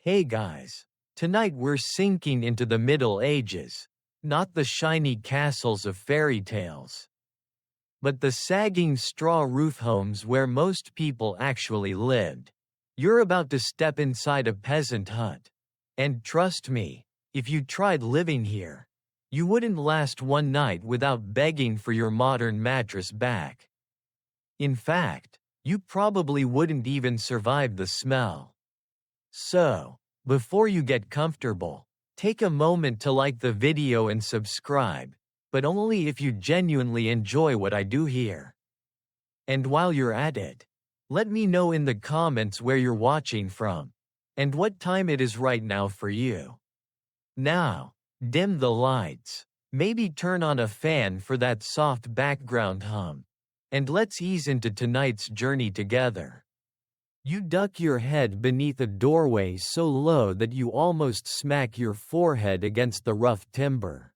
Hey guys. Tonight we're sinking into the Middle Ages, not the shiny castles of fairy tales, but the sagging straw roof homes where most people actually lived. You're about to step inside a peasant hut. And trust me, if you tried living here, you wouldn't last one night without begging for your modern mattress back. In fact, you probably wouldn't even survive the smell. So, before you get comfortable, take a moment to like the video and subscribe, but only if you genuinely enjoy what I do here. And while you're at it, let me know in the comments where you're watching from, and what time it is right now for you. Now, dim the lights, maybe turn on a fan for that soft background hum, and let's ease into tonight's journey together. You duck your head beneath a doorway so low that you almost smack your forehead against the rough timber.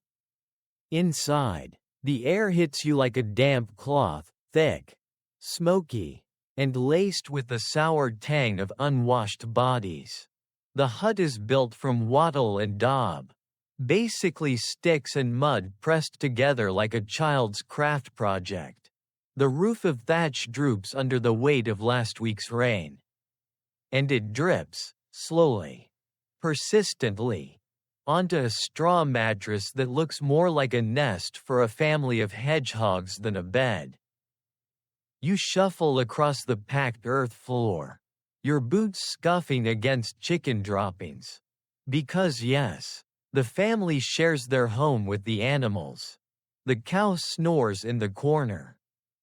Inside, the air hits you like a damp cloth, thick, smoky, and laced with the sour tang of unwashed bodies. The hut is built from wattle and daub, basically sticks and mud pressed together like a child's craft project. The roof of thatch droops under the weight of last week's rain. And it drips, slowly, persistently, onto a straw mattress that looks more like a nest for a family of hedgehogs than a bed. You shuffle across the packed earth floor, your boots scuffing against chicken droppings. Because yes, the family shares their home with the animals. The cow snores in the corner,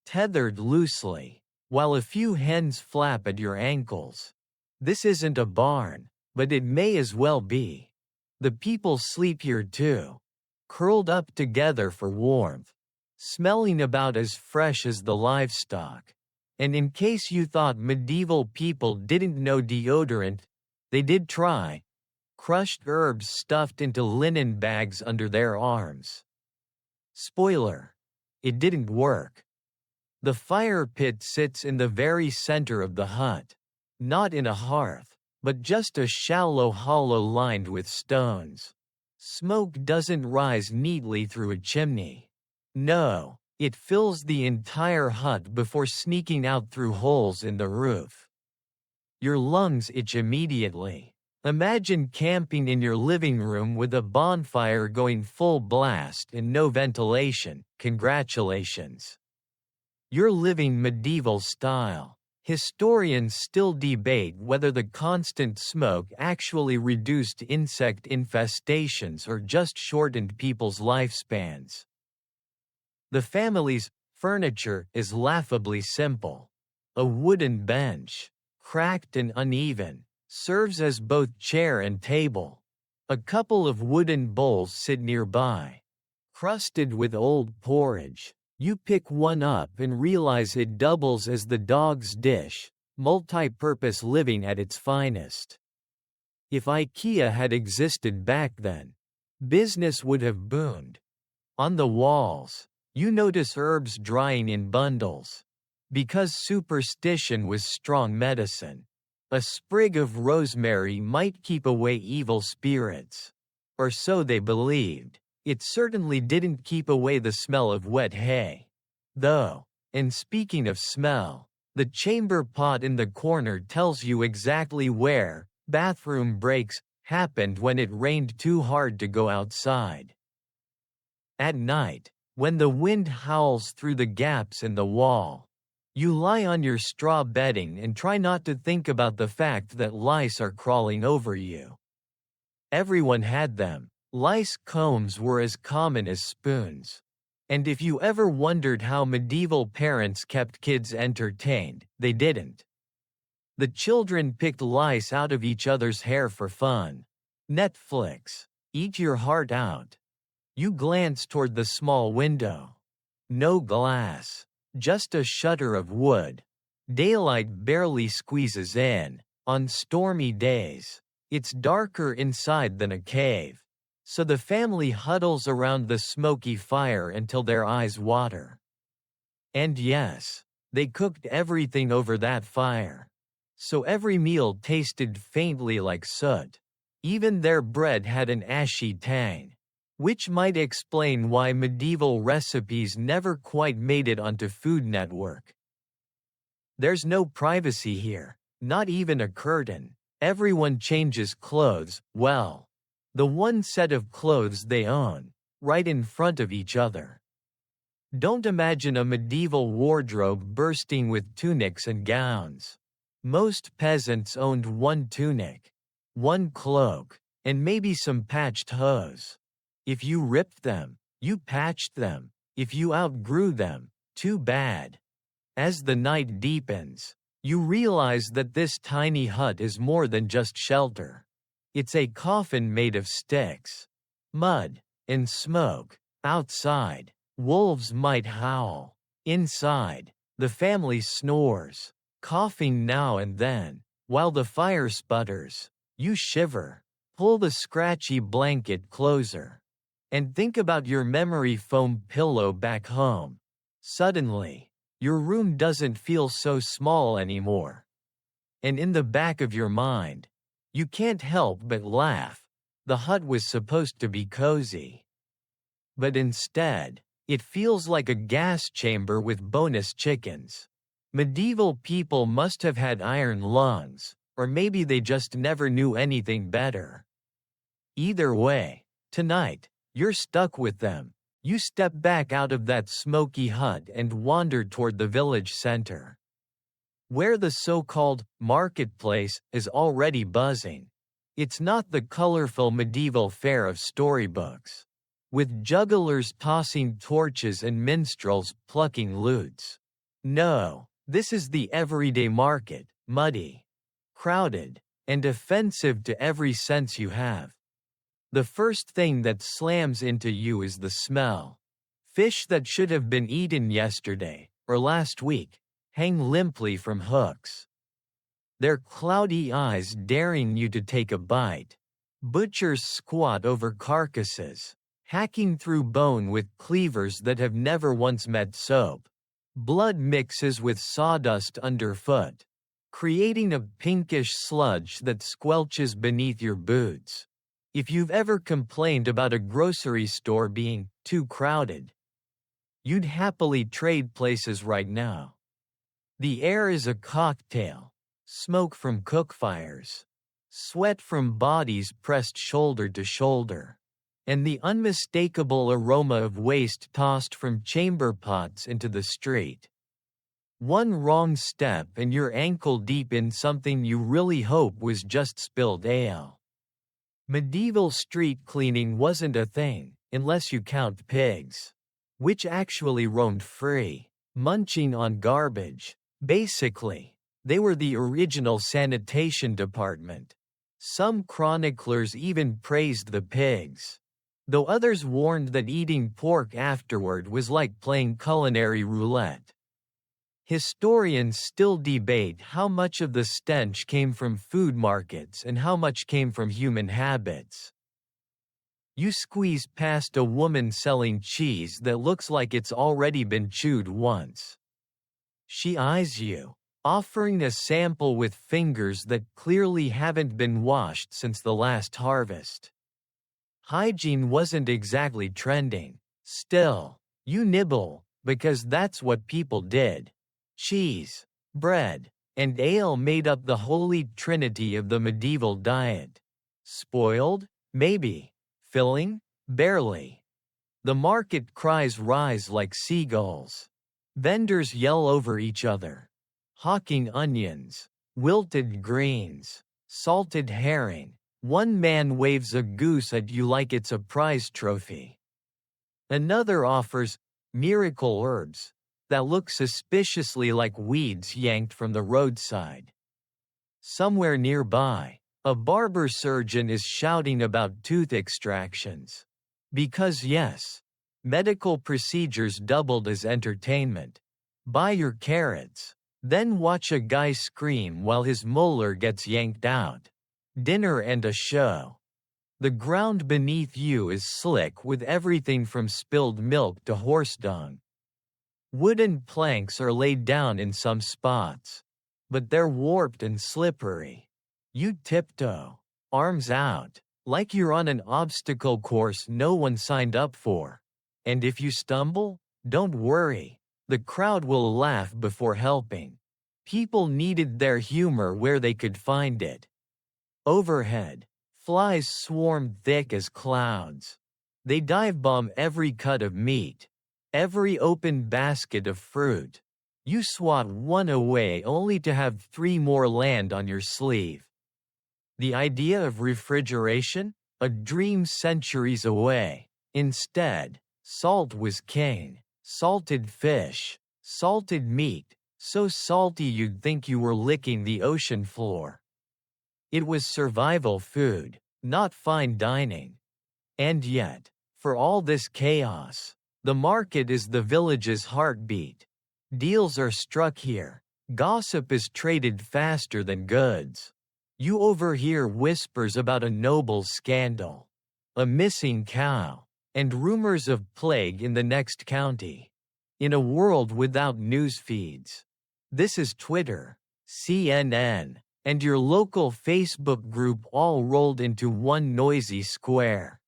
tethered loosely, while a few hens flap at your ankles. This isn't a barn, but it may as well be. The people sleep here too, curled up together for warmth, smelling about as fresh as the livestock. And in case you thought medieval people didn't know deodorant, they did try. Crushed herbs stuffed into linen bags under their arms. Spoiler: it didn't work. The fire pit sits in the very center of the hut. Not in a hearth, but just a shallow hollow lined with stones. Smoke doesn't rise neatly through a chimney. No, it fills the entire hut before sneaking out through holes in the roof. Your lungs itch immediately. Imagine camping in your living room with a bonfire going full blast and no ventilation. Congratulations. You're living medieval style. Historians still debate whether the constant smoke actually reduced insect infestations or just shortened people's lifespans. The family's furniture is laughably simple. A wooden bench, cracked and uneven, serves as both chair and table. A couple of wooden bowls sit nearby, crusted with old porridge. You pick one up and realize it doubles as the dog's dish, multi-purpose living at its finest. If IKEA had existed back then, business would have boomed. On the walls, you notice herbs drying in bundles. Because superstition was strong medicine, a sprig of rosemary might keep away evil spirits. Or so they believed. It certainly didn't keep away the smell of wet hay. Though, and speaking of smell, the chamber pot in the corner tells you exactly where bathroom breaks happened when it rained too hard to go outside. At night, when the wind howls through the gaps in the wall, you lie on your straw bedding and try not to think about the fact that lice are crawling over you. Everyone had them. Lice combs were as common as spoons. And if you ever wondered how medieval parents kept kids entertained, they didn't. The children picked lice out of each other's hair for fun. Netflix. Eat your heart out. You glance toward the small window. No glass. Just a shutter of wood. Daylight barely squeezes in. On stormy days, it's darker inside than a cave. So the family huddles around the smoky fire until their eyes water. And yes, they cooked everything over that fire. so every meal tasted faintly like soot. Even their bread had an ashy tang, which might explain why medieval recipes never quite made it onto Food Network. There's no privacy here, not even a curtain. Everyone changes clothes, well, the one set of clothes they own, right in front of each other. Don't imagine a medieval wardrobe bursting with tunics and gowns. Most peasants owned one tunic, one cloak, and maybe some patched hose. If you ripped them, you patched them. If you outgrew them, too bad. As the night deepens, you realize that this tiny hut is more than just shelter. It's a coffin made of sticks, mud, and smoke. Outside, wolves might howl. Inside, the family snores, coughing now and then. While the fire sputters, you shiver, pull the scratchy blanket closer, and think about your memory foam pillow back home. Suddenly, your room doesn't feel so small anymore. And in the back of your mind, you can't help but laugh. The hut was supposed to be cozy. But instead, it feels like a gas chamber with bonus chickens. Medieval people must have had iron lungs, or maybe they just never knew anything better. Either way, tonight, you're stuck with them. You step back out of that smoky hut and wander toward the village center, where the so-called marketplace is already buzzing. It's not the colorful medieval fair of storybooks, with jugglers tossing torches and minstrels plucking lutes. No, this is the everyday market, muddy, crowded, and offensive to every sense you have. The first thing that slams into you is the smell. Fish that should have been eaten yesterday, or last week, hang limply from hooks, their cloudy eyes daring you to take a bite. Butchers squat over carcasses, hacking through bone with cleavers that have never once met soap. Blood mixes with sawdust underfoot, creating a pinkish sludge that squelches beneath your boots. If you've ever complained about a grocery store being too crowded, you'd happily trade places right now. The air is a cocktail: smoke from cookfires, sweat from bodies pressed shoulder to shoulder, and the unmistakable aroma of waste tossed from chamber pots into the street. One wrong step and you're ankle deep in something you really hope was just spilled ale. Medieval street cleaning wasn't a thing, unless you count pigs, which actually roamed free, munching on garbage. Basically, they were the original sanitation department. Some chroniclers even praised the pigs, though others warned that eating pork afterward was like playing culinary roulette. Historians still debate how much of the stench came from food markets and how much came from human habits. You squeeze past a woman selling cheese that looks like it's already been chewed once. She eyes you, offering a sample with fingers that clearly haven't been washed since the last harvest. Hygiene wasn't exactly trending. Still, you nibble, because that's what people did. Cheese, bread, and ale made up the holy trinity of the medieval diet. Spoiled? Maybe. Filling? Barely. The market cries rise like seagulls. Vendors yell over each other, hawking onions, wilted greens, salted herring. One man waves a goose at you like it's a prize trophy. Another offers miracle herbs that look suspiciously like weeds yanked from the roadside. Somewhere nearby, a barber surgeon is shouting about tooth extractions. Because yes, medical procedures doubled as entertainment. Buy your carrots, then watch a guy scream while his molar gets yanked out. Dinner and a show. The ground beneath you is slick with everything from spilled milk to horse dung. Wooden planks are laid down in some spots, but they're warped and slippery. You tiptoe, arms out, like you're on an obstacle course no one signed up for. And if you stumble, don't worry. The crowd will laugh before helping. People needed their humor where they could find it. Overhead, flies swarmed thick as clouds. They dive-bomb every cut of meat, every open basket of fruit. You swat one away only to have 3 more land on your sleeve. The idea of refrigeration? A dream centuries away. Instead, salt was king. Salted fish, salted meat, so salty you'd think you were licking the ocean floor. It was survival food, not fine dining. And yet, for all this chaos, the market is the village's heartbeat. Deals are struck here. Gossip is traded faster than goods. You overhear whispers about a noble scandal, a missing cow, and rumors of plague in the next county. In a world without news feeds. This is Twitter, CNN, and your local Facebook group all rolled into one noisy square.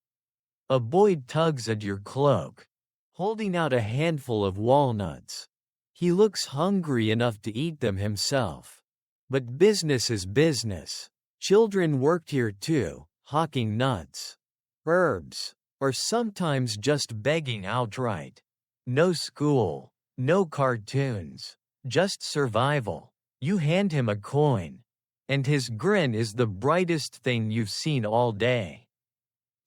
A boy tugs at your cloak, holding out a handful of walnuts. He looks hungry enough to eat them himself. But business is business. Children worked here too, hawking nuts, herbs, or sometimes just begging outright. No school, no cartoons, just survival. You hand him a coin, and his grin is the brightest thing you've seen all day.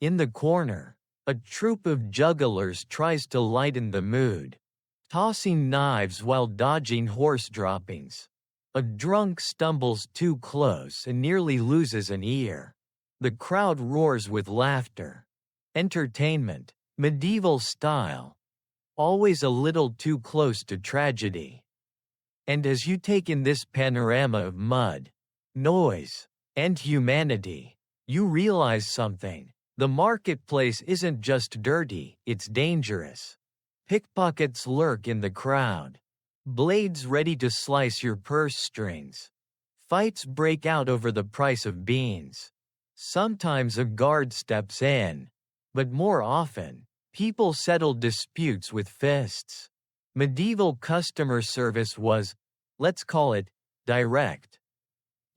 In the corner, a troupe of jugglers tries to lighten the mood, tossing knives while dodging horse droppings. A drunk stumbles too close and nearly loses an ear. The crowd roars with laughter. Entertainment, medieval style. Always a little too close to tragedy. And as you take in this panorama of mud, noise, and humanity, you realize something. The marketplace isn't just dirty, it's dangerous. Pickpockets lurk in the crowd. Blades ready to slice your purse strings. Fights break out over the price of beans. Sometimes a guard steps in, but more often, people settle disputes with fists. Medieval customer service was, let's call it, direct.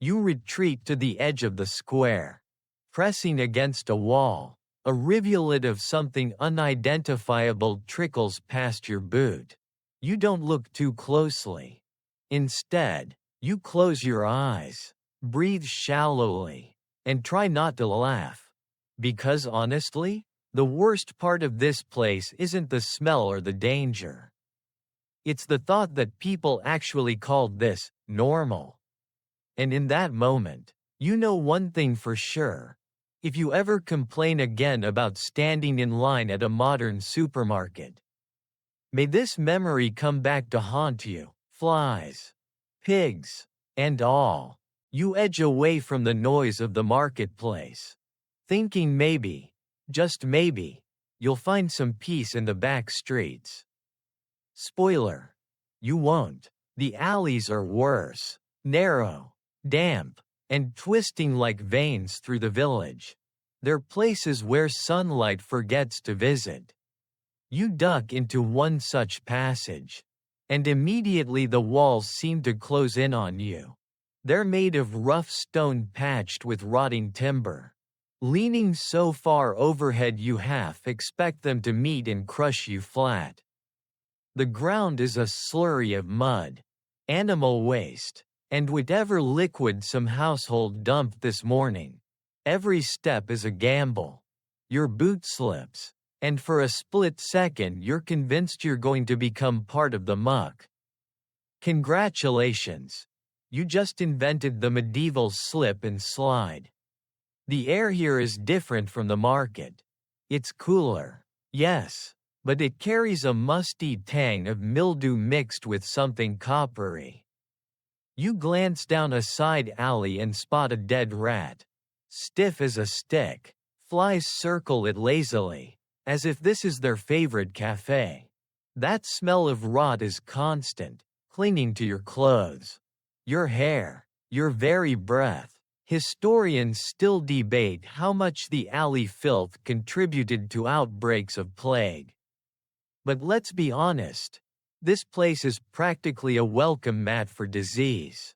You retreat to the edge of the square. Pressing against a wall, a rivulet of something unidentifiable trickles past your boot. You don't look too closely. Instead, you close your eyes, breathe shallowly, and try not to laugh. Because honestly, the worst part of this place isn't the smell or the danger. It's the thought that people actually called this normal. And in that moment, you know one thing for sure. If you ever complain again about standing in line at a modern supermarket, may this memory come back to haunt you. Flies, pigs, and all. You edge away from the noise of the marketplace, thinking maybe, just maybe, you'll find some peace in the back streets. Spoiler: you won't. The alleys are worse, narrow, damp, and twisting like veins through the village. They're places where sunlight forgets to visit. You duck into one such passage, and immediately the walls seem to close in on you. They're made of rough stone patched with rotting timber, leaning so far overhead you half expect them to meet and crush you flat. The ground is a slurry of mud, animal waste, and whatever liquid some household dumped this morning. Every step is a gamble. Your boot slips, and for a split second you're convinced you're going to become part of the muck. Congratulations! You just invented the medieval slip and slide. The air here is different from the market. It's cooler, yes, but it carries a musty tang of mildew mixed with something coppery. You glance down a side alley and spot a dead rat. Stiff as a stick, flies circle it lazily, as if this is their favorite cafe. That smell of rot is constant, clinging to your clothes. your hair, your very breath. Historians still debate how much the alley filth contributed to outbreaks of plague. But let's be honest, this place is practically a welcome mat for disease.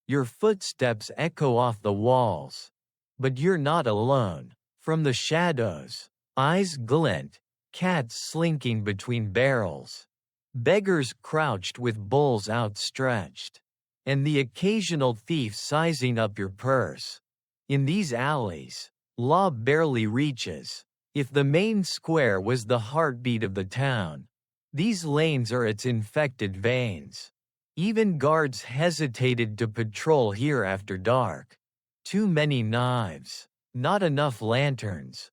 Your footsteps echo off the walls. But you're not alone. From the shadows, eyes glint, cats slinking between barrels, beggars crouched with bowls outstretched, and the occasional thief sizing up your purse. In these alleys, law barely reaches. If the main square was the heartbeat of the town, these lanes are its infected veins. Even guards hesitated to patrol here after dark. Too many knives, not enough lanterns.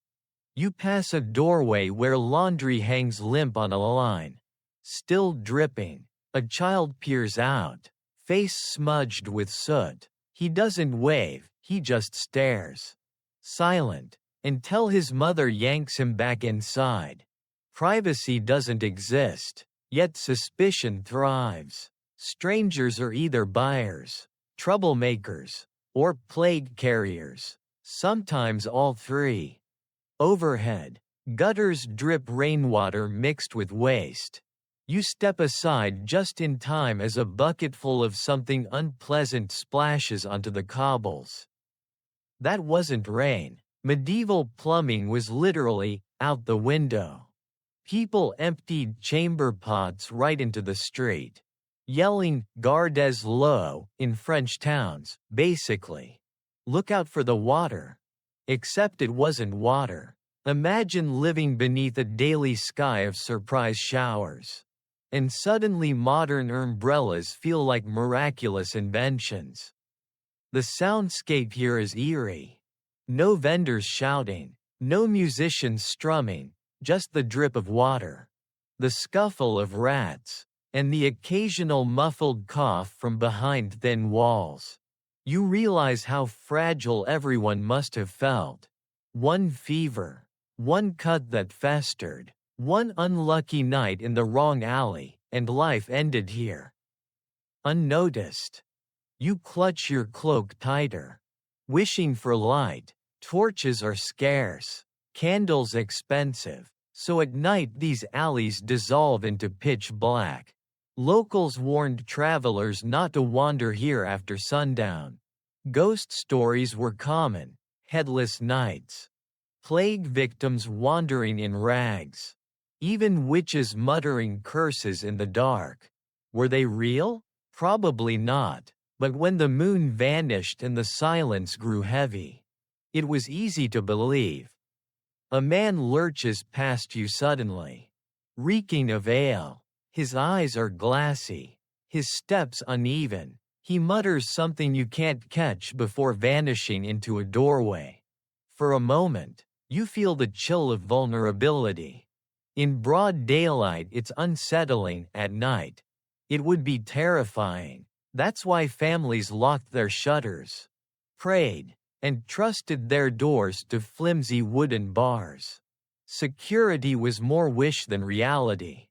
You pass a doorway where laundry hangs limp on a line, still dripping. A child peers out, face smudged with soot. He doesn't wave, he just stares, silent, until his mother yanks him back inside. Privacy doesn't exist, yet suspicion thrives. Strangers are either buyers, troublemakers, or plague carriers, sometimes all three. Overhead, gutters drip rainwater mixed with waste. You step aside just in time as a bucketful of something unpleasant splashes onto the cobbles. That wasn't rain. Medieval plumbing was literally out the window. People emptied chamber pots right into the street, yelling "Gardez l'eau" in French towns, basically. Look out for the water. Except it wasn't water. Imagine living beneath a daily sky of surprise showers. And suddenly modern umbrellas feel like miraculous inventions. The soundscape here is eerie. No vendors shouting, no musicians strumming, just the drip of water, the scuffle of rats, and the occasional muffled cough from behind thin walls. You realize how fragile everyone must have felt. One fever, one cut that festered, one unlucky night in the wrong alley, and life ended here. Unnoticed. You clutch your cloak tighter, wishing for light. Torches are scarce, candles expensive, so at night these alleys dissolve into pitch black. Locals warned travelers not to wander here after sundown. Ghost stories were common, headless nights, plague victims wandering in rags, even witches muttering curses in the dark. Were they real? Probably not, but when the moon vanished and the silence grew heavy, it was easy to believe. A man lurches past you suddenly, reeking of ale. His eyes are glassy, his steps uneven. He mutters something you can't catch before vanishing into a doorway. For a moment, you feel the chill of vulnerability. In broad daylight it's unsettling. At night, it would be terrifying. That's why families locked their shutters, prayed, and trusted their doors to flimsy wooden bars. Security was more wish than reality.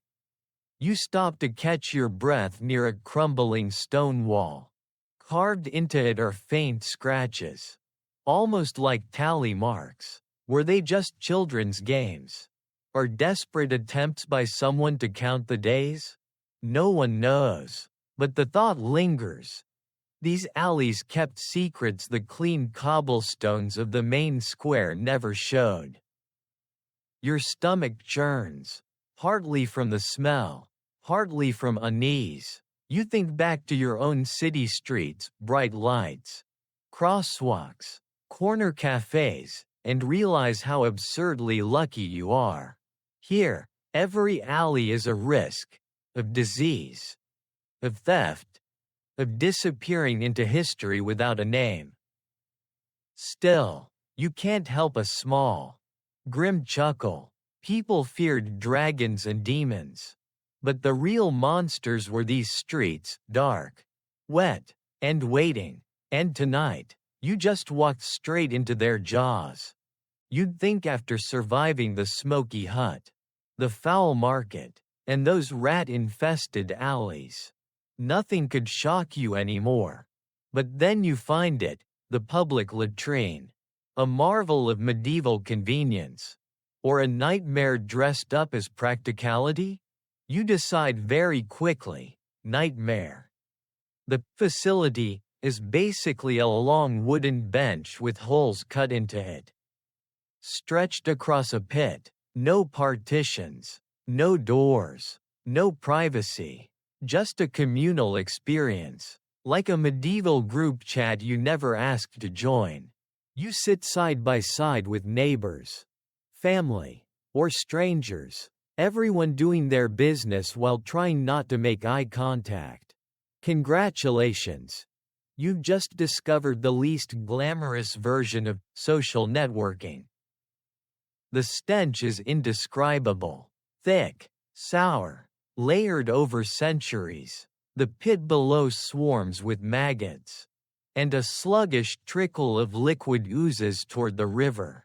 You stop to catch your breath near a crumbling stone wall. Carved into it are faint scratches, almost like tally marks. Were they just children's games? Or desperate attempts by someone to count the days? No one knows. But the thought lingers. These alleys kept secrets the clean cobblestones of the main square never showed. Your stomach churns, partly from the smell, partly from unease. You think back to your own city streets, bright lights, crosswalks, corner cafes, and realize how absurdly lucky you are. Here, every alley is a risk, of disease, of theft, of disappearing into history without a name. Still, you can't help a small, grim chuckle. People feared dragons and demons. But the real monsters were these streets, dark, wet, and waiting. And tonight, you just walked straight into their jaws. You'd think after surviving the smoky hut, the foul market, and those rat-infested alleys, Nothing could shock you anymore. But then you find it, the public latrine. A marvel of medieval convenience. Or a nightmare dressed up as practicality? You decide very quickly, nightmare. The facility is basically a long wooden bench with holes cut into it. Stretched across a pit, no partitions, no doors, no privacy, just a communal experience, like a medieval group chat you never asked to join. You sit side by side with neighbors, family, or strangers, everyone doing their business while trying not to make eye contact. Congratulations! You've just discovered the least glamorous version of social networking. The stench is indescribable, thick, sour, layered over centuries. The pit below swarms with maggots, and a sluggish trickle of liquid oozes toward the river.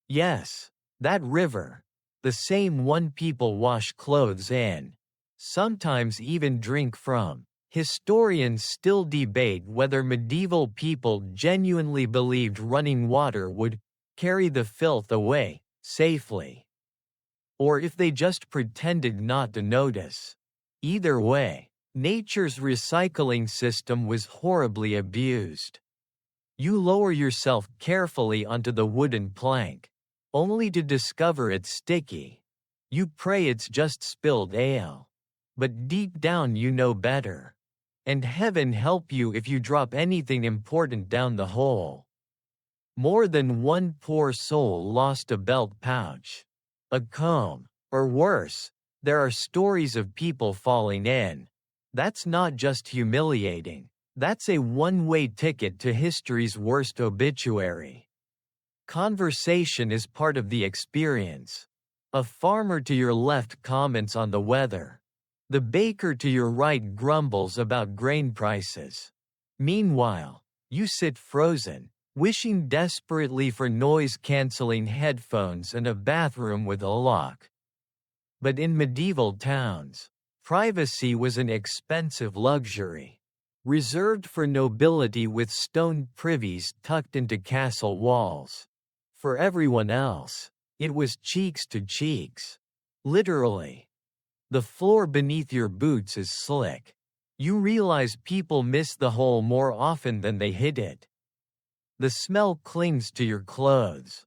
Yes, that river. The same one people wash clothes in, sometimes even drink from. Historians still debate whether medieval people genuinely believed running water would carry the filth away safely, or if they just pretended not to notice. Either way, nature's recycling system was horribly abused. You lower yourself carefully onto the wooden plank, only to discover it's sticky. You pray it's just spilled ale. But deep down you know better. And heaven help you if you drop anything important down the hole. More than one poor soul lost a belt pouch, a comb, or worse, there are stories of people falling in. That's not just humiliating, that's a one-way ticket to history's worst obituary. Conversation is part of the experience. A farmer to your left comments on the weather. The baker to your right grumbles about grain prices. Meanwhile, you sit frozen, wishing desperately for noise-canceling headphones and a bathroom with a lock. But in medieval towns, privacy was an expensive luxury, reserved for nobility with stone privies tucked into castle walls. For everyone else, it was cheeks to cheeks. Literally. The floor beneath your boots is slick. You realize people miss the hole more often than they hit it. The smell clings to your clothes,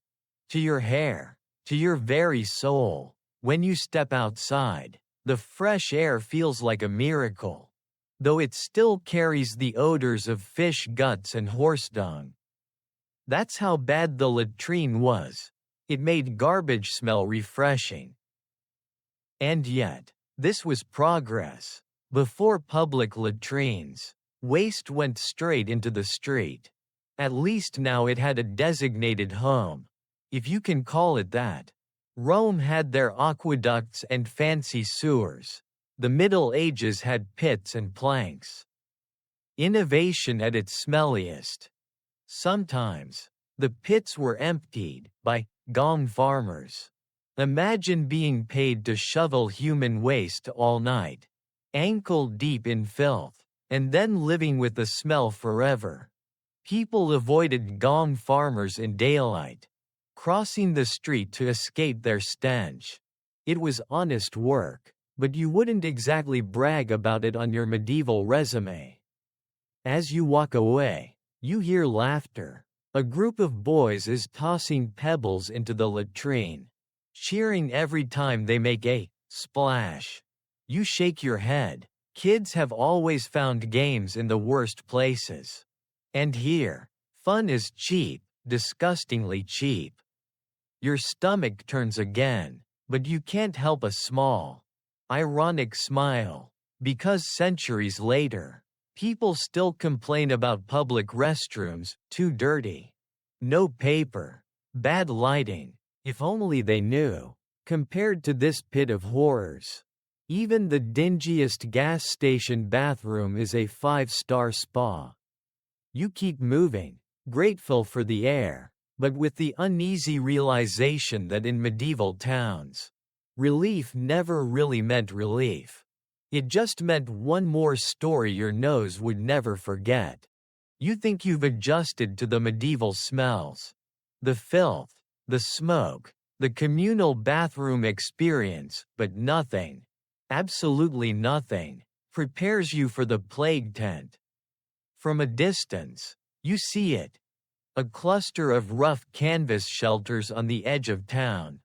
to your hair, to your very soul. When you step outside, the fresh air feels like a miracle, though it still carries the odors of fish guts and horse dung. That's how bad the latrine was. It made garbage smell refreshing. And yet, this was progress. Before public latrines, waste went straight into the street. At least now it had a designated home, if you can call it that. Rome had their aqueducts and fancy sewers. The Middle Ages had pits and planks. Innovation at its smelliest. Sometimes, the pits were emptied by gong farmers. Imagine being paid to shovel human waste all night, ankle deep in filth, and then living with the smell forever. People avoided gong farmers in daylight, crossing the street to escape their stench. It was honest work, but you wouldn't exactly brag about it on your medieval resume. As you walk away, you hear laughter. A group of boys is tossing pebbles into the latrine, cheering every time they make a splash. You shake your head. Kids have always found games in the worst places. And here, fun is cheap, disgustingly cheap. Your stomach turns again, but you can't help a small, ironic smile, because centuries later, people still complain about public restrooms, too dirty. No paper, bad lighting, if only they knew. Compared to this pit of horrors, even the dingiest gas station bathroom is a 5-star spa. You keep moving, grateful for the air, but with the uneasy realization that in medieval towns, relief never really meant relief. It just meant one more story your nose would never forget. You think you've adjusted to the medieval smells. The filth, the smoke, the communal bathroom experience, but nothing, absolutely nothing, prepares you for the plague tent. From a distance, you see it. A cluster of rough canvas shelters on the edge of town.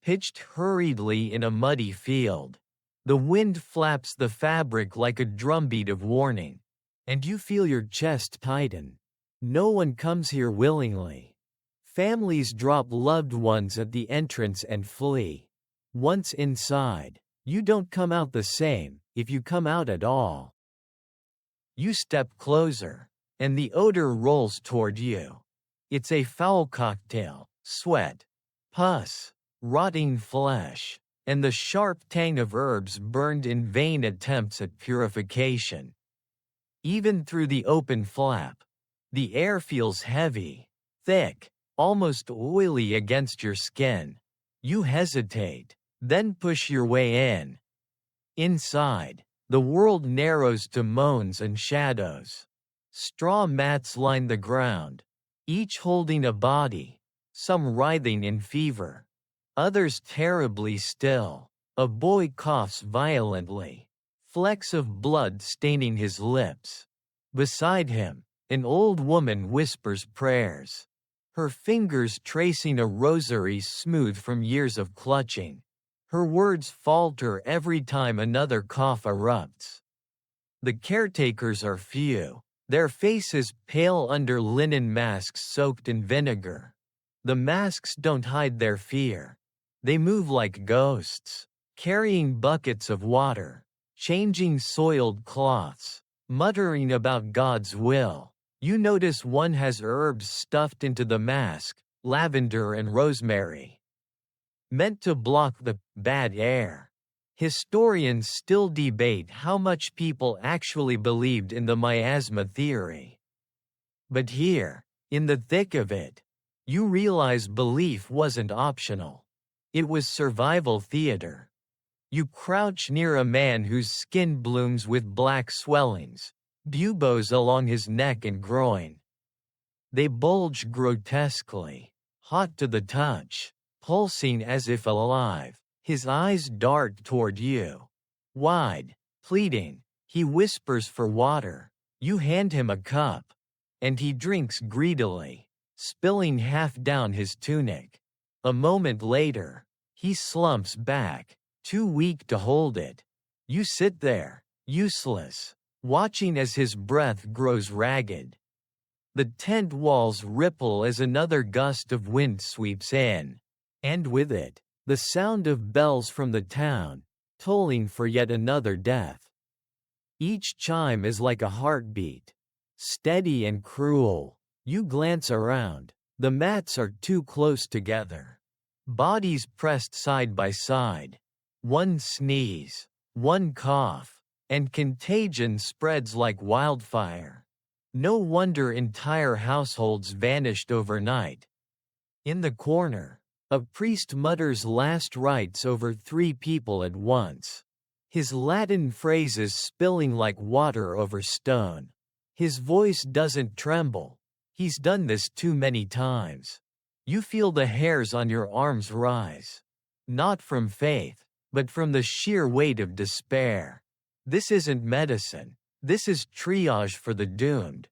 Pitched hurriedly in a muddy field. The wind flaps the fabric like a drumbeat of warning. And you feel your chest tighten. No one comes here willingly. Families drop loved ones at the entrance and flee. Once inside, you don't come out the same, if you come out at all. You step closer, and the odor rolls toward you. It's a foul cocktail: sweat, pus, rotting flesh, and the sharp tang of herbs burned in vain attempts at purification. Even through the open flap, the air feels heavy, thick, almost oily against your skin. You hesitate, then push your way in. Inside, the world narrows to moans and shadows. Straw mats line the ground, each holding a body, some writhing in fever, others terribly still. A boy coughs violently, flecks of blood staining his lips. Beside him, an old woman whispers prayers, her fingers tracing a rosary smooth from years of clutching. Her words falter every time another cough erupts. The caretakers are few, their faces pale under linen masks soaked in vinegar. The masks don't hide their fear. They move like ghosts, carrying buckets of water, changing soiled cloths, muttering about God's will. You notice one has herbs stuffed into the mask, lavender and rosemary, meant to block the bad air. Historians still debate how much people actually believed in the miasma theory. But here, in the thick of it, you realize belief wasn't optional. It was survival theater. You crouch near a man whose skin blooms with black swellings, buboes along his neck and groin. They bulge grotesquely, hot to the touch, pulsing as if alive. His eyes dart toward you. Wide, pleading, he whispers for water. You hand him a cup, and he drinks greedily, spilling half down his tunic. A moment later, he slumps back, too weak to hold it. You sit there, useless, watching as his breath grows ragged. The tent walls ripple as another gust of wind sweeps in, and with it, the sound of bells from the town, tolling for yet another death. Each chime is like a heartbeat, steady and cruel. You glance around. The mats are too close together. Bodies pressed side by side. One sneeze, one cough, and contagion spreads like wildfire. No wonder entire households vanished overnight. In the corner, a priest mutters last rites over 3 people at once. His Latin phrases spilling like water over stone. His voice doesn't tremble. He's done this too many times. You feel the hairs on your arms rise. Not from faith, but from the sheer weight of despair. This isn't medicine. This is triage for the doomed.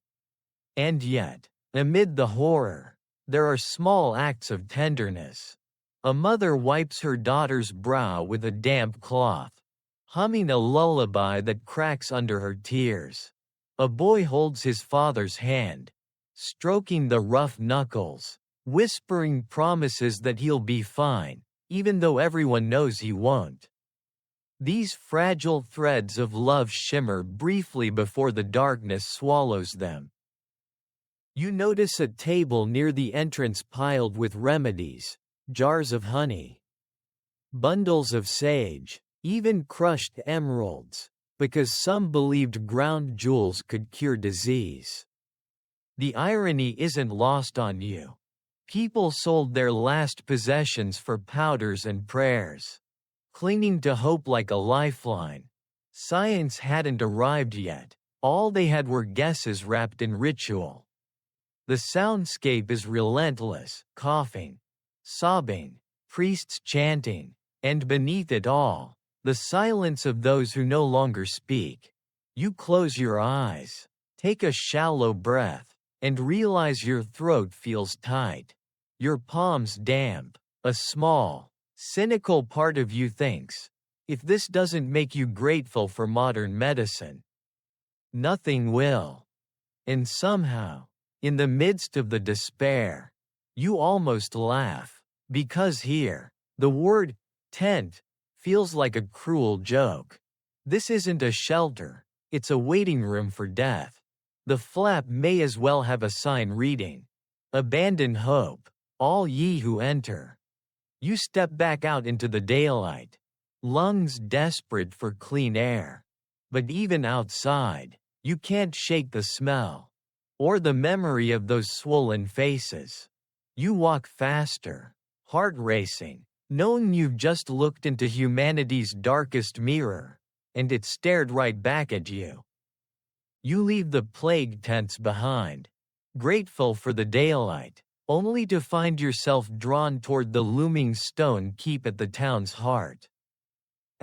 And yet, amid the horror, there are small acts of tenderness. A mother wipes her daughter's brow with a damp cloth, humming a lullaby that cracks under her tears. A boy holds his father's hand, stroking the rough knuckles, whispering promises that he'll be fine, even though everyone knows he won't. These fragile threads of love shimmer briefly before the darkness swallows them. You notice a table near the entrance piled with remedies, jars of honey, bundles of sage, even crushed emeralds, because some believed ground jewels could cure disease. The irony isn't lost on you. People sold their last possessions for powders and prayers, clinging to hope like a lifeline. Science hadn't arrived yet. All they had were guesses wrapped in ritual. The soundscape is relentless, coughing, sobbing, priests chanting, and beneath it all, the silence of those who no longer speak. You close your eyes, take a shallow breath, and realize your throat feels tight, your palms damp. A small, cynical part of you thinks, if this doesn't make you grateful for modern medicine, nothing will. And somehow, in the midst of the despair, you almost laugh, because here, the word tent feels like a cruel joke. This isn't a shelter, it's a waiting room for death. The flap may as well have a sign reading, "Abandon hope, all ye who enter." You step back out into the daylight, lungs desperate for clean air. But even outside, you can't shake the smell, or the memory of those swollen faces. You walk faster, heart racing, knowing you've just looked into humanity's darkest mirror, and it stared right back at you. You leave the plague tents behind, grateful for the daylight, only to find yourself drawn toward the looming stone keep at the town's heart.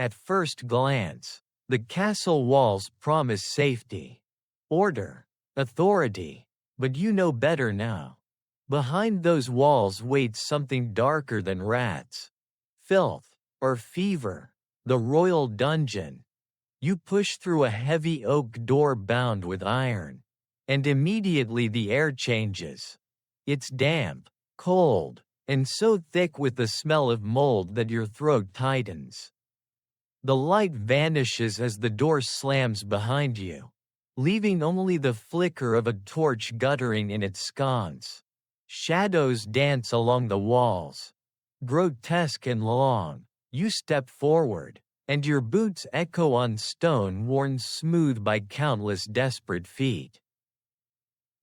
At first glance, the castle walls promise safety, order, authority, but you know better now. Behind those walls waits something darker than rats, filth, or fever, the royal dungeon. You push through a heavy oak door bound with iron, and immediately the air changes. It's damp, cold, and so thick with the smell of mold that your throat tightens. The light vanishes as the door slams behind you, leaving only the flicker of a torch guttering in its sconce. Shadows dance along the walls, grotesque and long. You step forward, and your boots echo on stone worn smooth by countless desperate feet.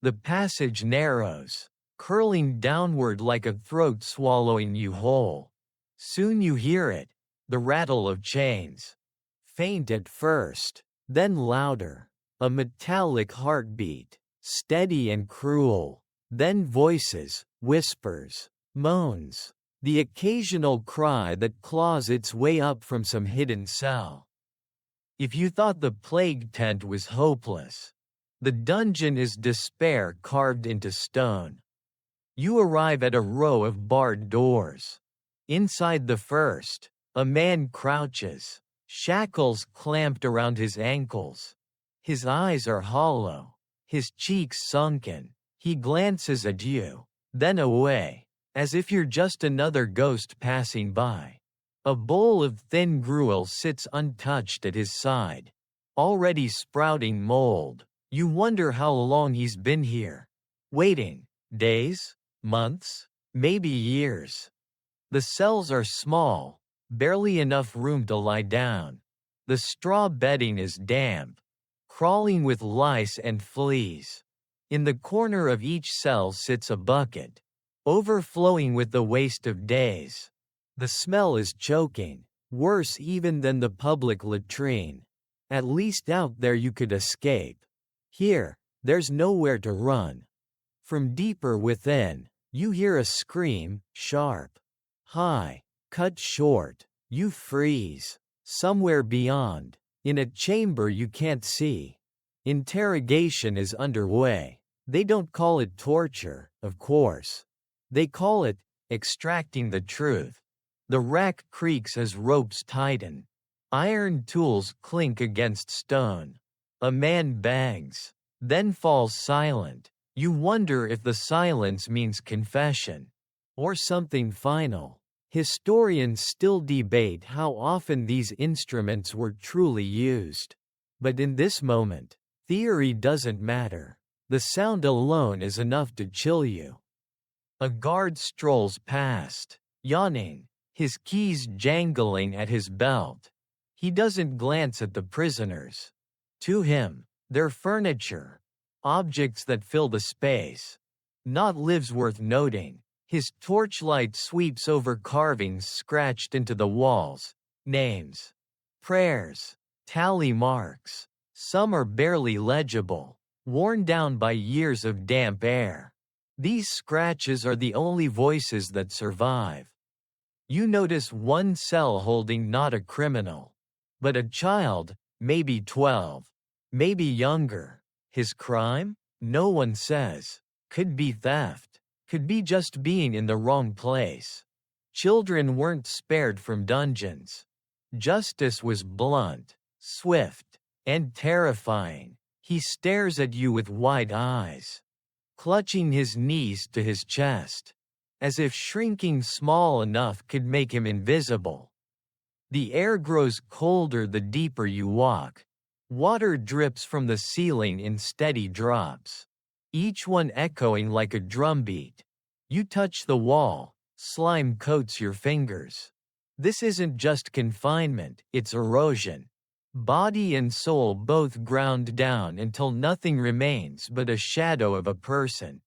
The passage narrows, curling downward like a throat swallowing you whole. Soon you hear it, the rattle of chains. Faint at first, then louder, a metallic heartbeat, steady and cruel, then voices, whispers, moans, the occasional cry that claws its way up from some hidden cell. If you thought the plague tent was hopeless, the dungeon is despair carved into stone. You arrive at a row of barred doors. Inside the first, a man crouches, shackles clamped around his ankles. His eyes are hollow, his cheeks sunken. He glances at you, then away, as if you're just another ghost passing by. A bowl of thin gruel sits untouched at his side, already sprouting mold. You wonder how long he's been here. Waiting. Days? Months? Maybe years. The cells are small, barely enough room to lie down. The straw bedding is damp, crawling with lice and fleas. In the corner of each cell sits a bucket, overflowing with the waste of days. The smell is choking, worse even than the public latrine. At least out there you could escape. Here, there's nowhere to run. From deeper within, you hear a scream, sharp, high, cut short. You freeze. Somewhere beyond, in a chamber you can't see, interrogation is underway. They don't call it torture, of course. They call it extracting the truth. The rack creaks as ropes tighten. Iron tools clink against stone. A man bangs, then falls silent. You wonder if the silence means confession, or something final. Historians still debate how often these instruments were truly used. But in this moment, theory doesn't matter. The sound alone is enough to chill you. A guard strolls past, yawning, his keys jangling at his belt. He doesn't glance at the prisoners. To him, they're furniture, objects that fill the space, not lives worth noting. His torchlight sweeps over carvings scratched into the walls, names, prayers, Tally marks. Some are barely legible, worn down by years of damp air. These scratches are the only voices that survive. You notice one cell holding not a criminal, but a child, maybe 12, maybe younger. His crime? No one says. Could be theft. Could be just being in the wrong place. Children weren't spared from dungeons. Justice was blunt, swift, and terrifying. He stares at you with wide eyes, clutching his knees to his chest, as if shrinking small enough could make him invisible. The air grows colder the deeper you walk. Water drips from the ceiling in steady drops, each one echoing like a drumbeat. You touch the wall, slime coats your fingers. This isn't just confinement, it's erosion. Body and soul both ground down until nothing remains but a shadow of a person.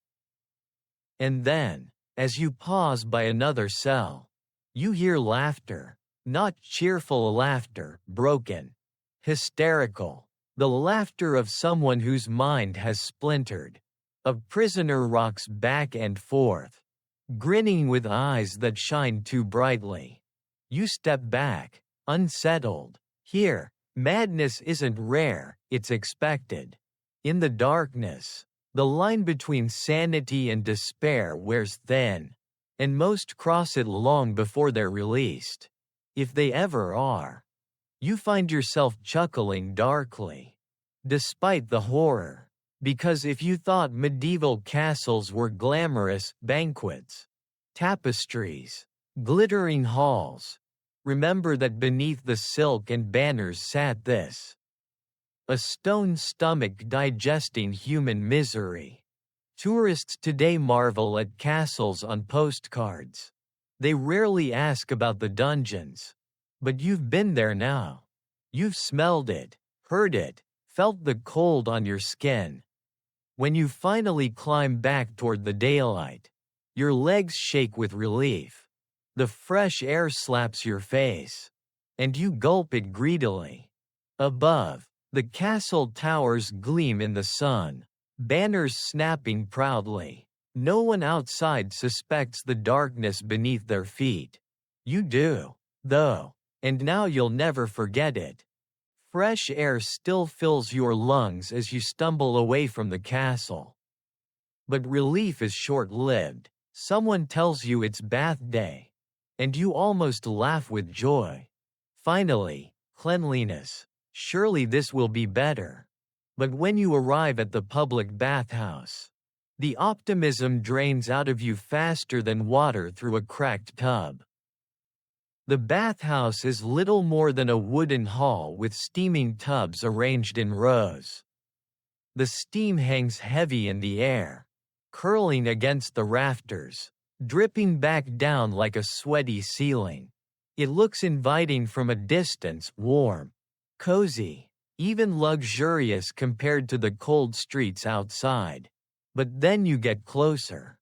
And then, as you pause by another cell, you hear laughter, not cheerful laughter, broken, hysterical, the laughter of someone whose mind has splintered. A prisoner rocks back and forth, grinning with eyes that shine too brightly. You step back, unsettled. Here, madness isn't rare, it's expected. In the darkness, the line between sanity and despair wears thin, and most cross it long before they're released. If they ever are. You find yourself chuckling darkly, despite the horror, because if you thought medieval castles were glamorous banquets, tapestries, glittering halls, remember that beneath the silk and banners sat this: a stone stomach digesting human misery. Tourists today marvel at castles on postcards. They rarely ask about the dungeons. But you've been there now. You've smelled it, heard it, felt the cold on your skin. When you finally climb back toward the daylight, your legs shake with relief. The fresh air slaps your face, and you gulp it greedily. Above, the castle towers gleam in the sun, banners snapping proudly. No one outside suspects the darkness beneath their feet. You do, though. And now you'll never forget it. Fresh air still fills your lungs as you stumble away from the castle. But relief is short-lived. Someone tells you it's bath day, and you almost laugh with joy. Finally, cleanliness. Surely this will be better. But when you arrive at the public bathhouse, the optimism drains out of you faster than water through a cracked tub. The bathhouse is little more than a wooden hall with steaming tubs arranged in rows. The steam hangs heavy in the air, curling against the rafters, dripping back down like a sweaty ceiling. It looks inviting from a distance, warm, cozy, even luxurious compared to the cold streets outside. But then you get closer,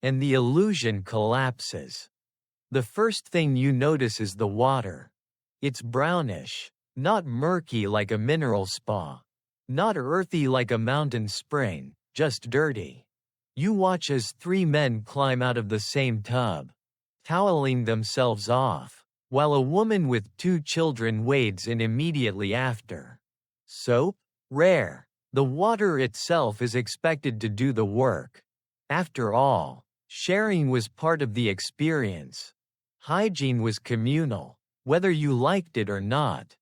and the illusion collapses. The first thing you notice is the water. It's brownish, not murky like a mineral spa, not earthy like a mountain spring, just dirty. You watch as 3 men climb out of the same tub, toweling themselves off, while a woman with 2 children wades in immediately after. Soap? Rare. The water itself is expected to do the work. After all, sharing was part of the experience. Hygiene was communal, whether you liked it or not.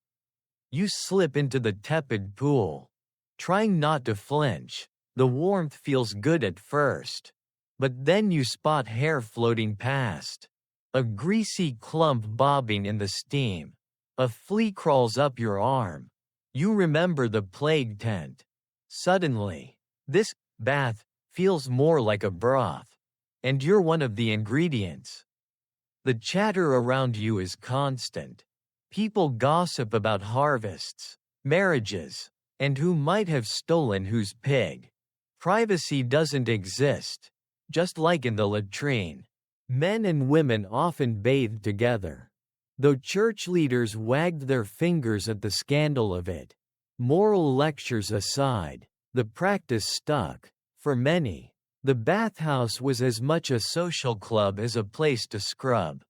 You slip into the tepid pool, trying not to flinch. The warmth feels good at first, but then you spot hair floating past, a greasy clump bobbing in the steam. A flea crawls up your arm. You remember the plague tent. Suddenly, this bath feels more like a broth, and you're one of the ingredients. The chatter around you is constant. People gossip about harvests, marriages, and who might have stolen whose pig. Privacy doesn't exist, just like in the latrine. Men and women often bathe together. Though church leaders wagged their fingers at the scandal of it, moral lectures aside, the practice stuck. For many, the bathhouse was as much a social club as a place to scrub.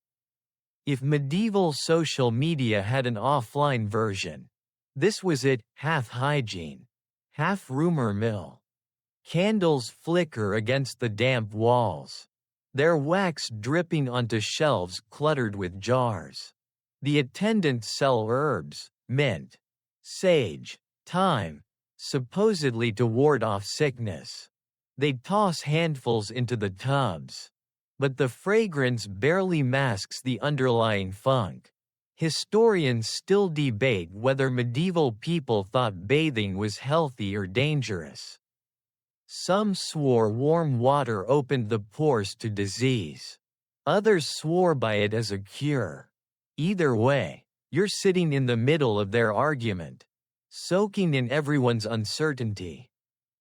If medieval social media had an offline version, this was it: half hygiene, half rumor mill. Candles flicker against the damp walls, their wax dripping onto shelves cluttered with jars. The attendants sell herbs, mint, sage, thyme, supposedly to ward off sickness. They toss handfuls into the tubs, but the fragrance barely masks the underlying funk. Historians still debate whether medieval people thought bathing was healthy or dangerous. Some swore warm water opened the pores to disease. Others swore by it as a cure. Either way, you're sitting in the middle of their argument, soaking in everyone's uncertainty.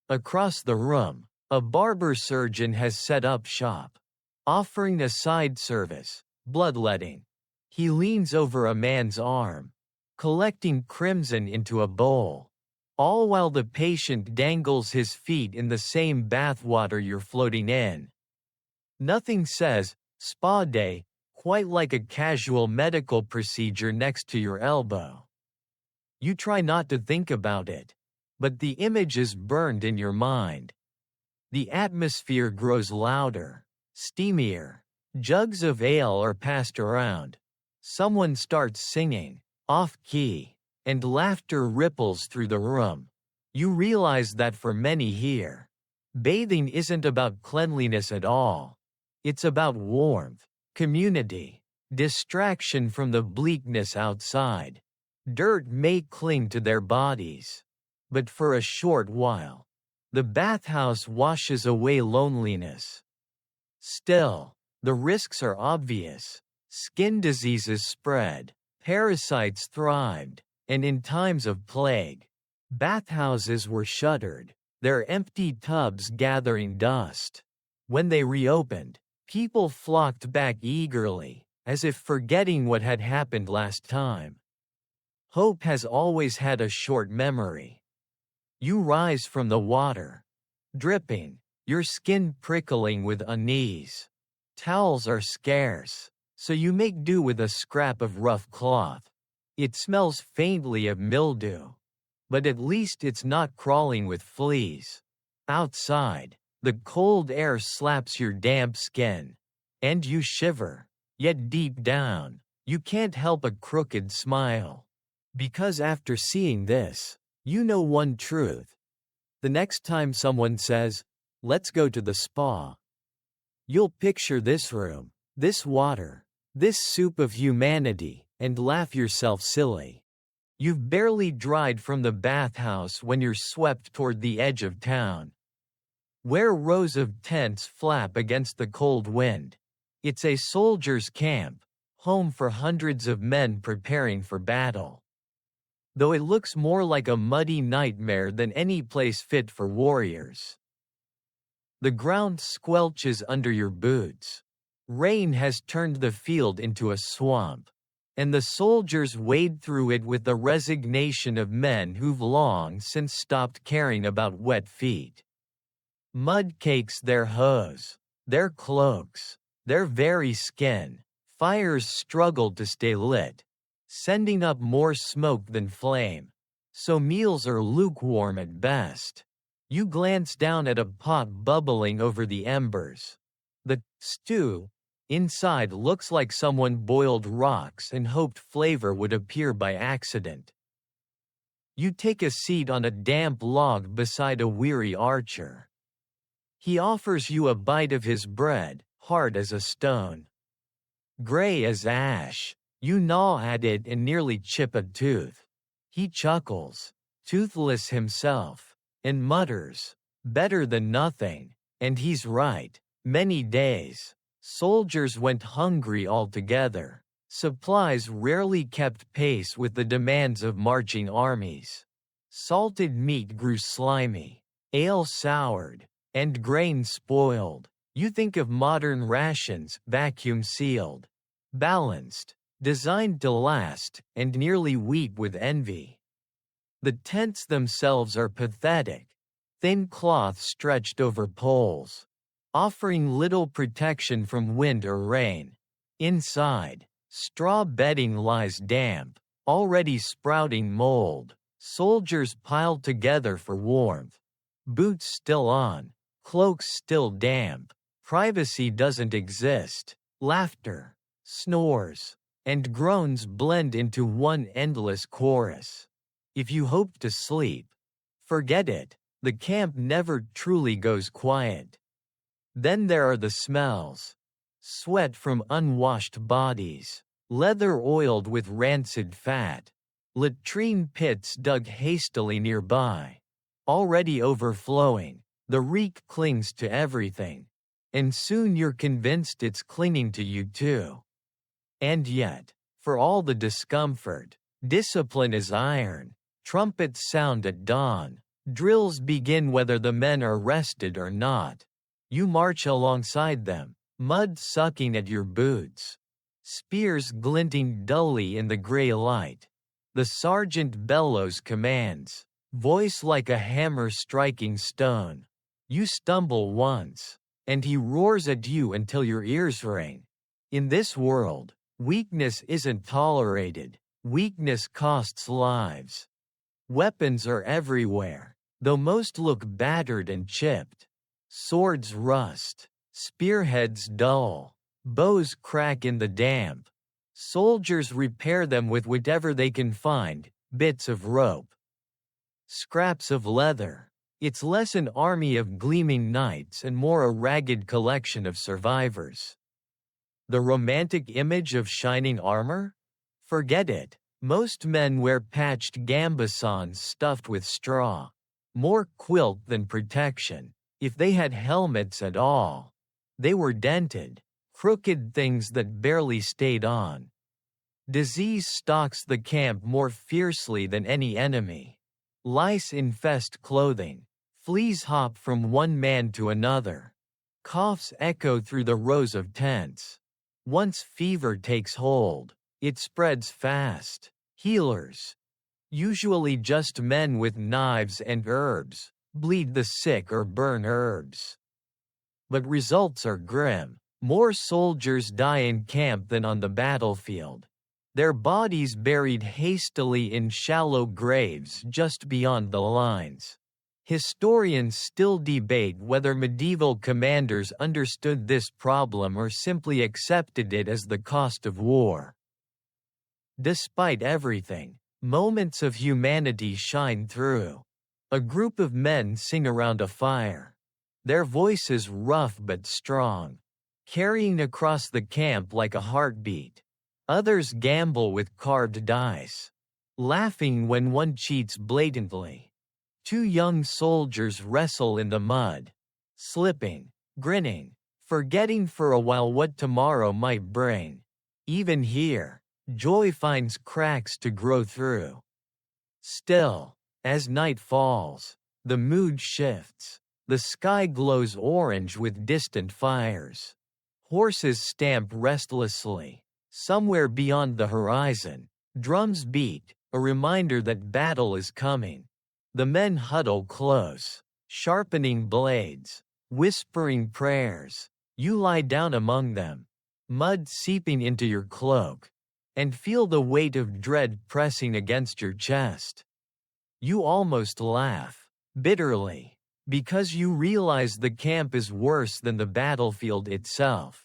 Across the room, a barber surgeon has set up shop, offering a side service, bloodletting. He leans over a man's arm, collecting crimson into a bowl, all while the patient dangles his feet in the same bathwater you're floating in. Nothing says, spa day, quite like a casual medical procedure next to your elbow. You try not to think about it, but the image is burned in your mind. The atmosphere grows louder, steamier. Jugs of ale are passed around. Someone starts singing, off-key, and laughter ripples through the room. You realize that for many here, bathing isn't about cleanliness at all. It's about warmth, community, distraction from the bleakness outside. Dirt may cling to their bodies, but for a short while, the bathhouse washes away loneliness. Still, the risks are obvious. Skin diseases spread, parasites thrived, and in times of plague, bathhouses were shuttered, their empty tubs gathering dust. When they reopened, people flocked back eagerly, as if forgetting what had happened last time. Hope has always had a short memory. You rise from the water, dripping, your skin prickling with unease. Towels are scarce, so you make do with a scrap of rough cloth. It smells faintly of mildew, but at least it's not crawling with fleas. Outside, the cold air slaps your damp skin, and you shiver, yet deep down, you can't help a crooked smile. Because after seeing this, you know one truth. The next time someone says, "Let's go to the spa," you'll picture this room, this water, this soup of humanity, and laugh yourself silly. You've barely dried from the bathhouse when you're swept toward the edge of town, where rows of tents flap against the cold wind. It's a soldier's camp, home for hundreds of men preparing for battle. Though it looks more like a muddy nightmare than any place fit for warriors. The ground squelches under your boots. Rain has turned the field into a swamp, and the soldiers wade through it with the resignation of men who've long since stopped caring about wet feet. Mud cakes their hose, their cloaks, their very skin. Fires struggle to stay lit, sending up more smoke than flame. So meals are lukewarm at best. You glance down at a pot bubbling over the embers. The stew inside looks like someone boiled rocks and hoped flavor would appear by accident. You take a seat on a damp log beside a weary archer. He offers you a bite of his bread, hard as a stone, gray as ash. You gnaw at it and nearly chip a tooth. He chuckles, toothless himself, and mutters, "Better than nothing," and he's right. Many days, soldiers went hungry altogether. Supplies rarely kept pace with the demands of marching armies. Salted meat grew slimy, ale soured, and grain spoiled. You think of modern rations, vacuum sealed, balanced, designed to last, and nearly weep with envy. The tents themselves are pathetic, thin cloth stretched over poles, offering little protection from wind or rain. Inside, straw bedding lies damp, already sprouting mold, soldiers piled together for warmth. Boots still on, cloaks still damp, privacy doesn't exist. Laughter, snores, and groans blend into one endless chorus. If you hope to sleep, forget it. The camp never truly goes quiet. Then there are the smells. Sweat from unwashed bodies, leather oiled with rancid fat, latrine pits dug hastily nearby. Already overflowing, the reek clings to everything. And soon you're convinced it's clinging to you too. And yet, for all the discomfort, discipline is iron. Trumpets sound at dawn. Drills begin whether the men are rested or not. You march alongside them, mud sucking at your boots, spears glinting dully in the gray light. The sergeant bellows commands, voice like a hammer striking stone. You stumble once, and he roars at you until your ears ring. In this world, weakness isn't tolerated. Weakness costs lives. Weapons are everywhere, though most look battered and chipped. Swords rust, spearheads dull, bows crack in the damp. Soldiers repair them with whatever they can find, bits of rope, scraps of leather. It's less an army of gleaming knights and more a ragged collection of survivors. The romantic image of shining armor? Forget it. Most men wear patched gambesons stuffed with straw. More quilt than protection. If they had helmets at all, they were dented, crooked things that barely stayed on. Disease stalks the camp more fiercely than any enemy. Lice infest clothing. Fleas hop from one man to another. Coughs echo through the rows of tents. Once fever takes hold, it spreads fast. Healers, usually just men with knives and herbs, bleed the sick or burn herbs. But results are grim. More soldiers die in camp than on the battlefield. Their bodies buried hastily in shallow graves just beyond the lines. Historians still debate whether medieval commanders understood this problem or simply accepted it as the cost of war. Despite everything, moments of humanity shine through. A group of men sing around a fire. Their voices rough but strong, carrying across the camp like a heartbeat. Others gamble with carved dice, laughing when one cheats blatantly. Two young soldiers wrestle in the mud, slipping, grinning, forgetting for a while what tomorrow might bring. Even here, joy finds cracks to grow through. Still, as night falls, the mood shifts. The sky glows orange with distant fires. Horses stamp restlessly. Somewhere beyond the horizon, drums beat, a reminder that battle is coming. The men huddle close, sharpening blades, whispering prayers. You lie down among them, mud seeping into your cloak, and feel the weight of dread pressing against your chest. You almost laugh, bitterly, because you realize the camp is worse than the battlefield itself.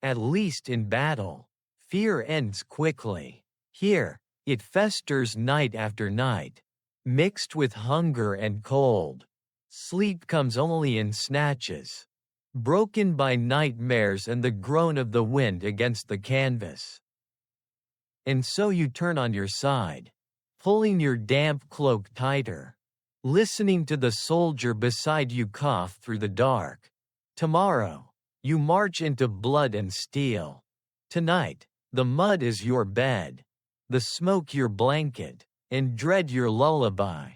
At least in battle, fear ends quickly. Here, it festers night after night, mixed with hunger and cold. Sleep comes only in snatches, broken by nightmares and the groan of the wind against the canvas. And so you turn on your side, pulling your damp cloak tighter, listening to the soldier beside you cough through the dark. Tomorrow, you march into blood and steel. Tonight, the mud is your bed, the smoke your blanket, and dread your lullaby.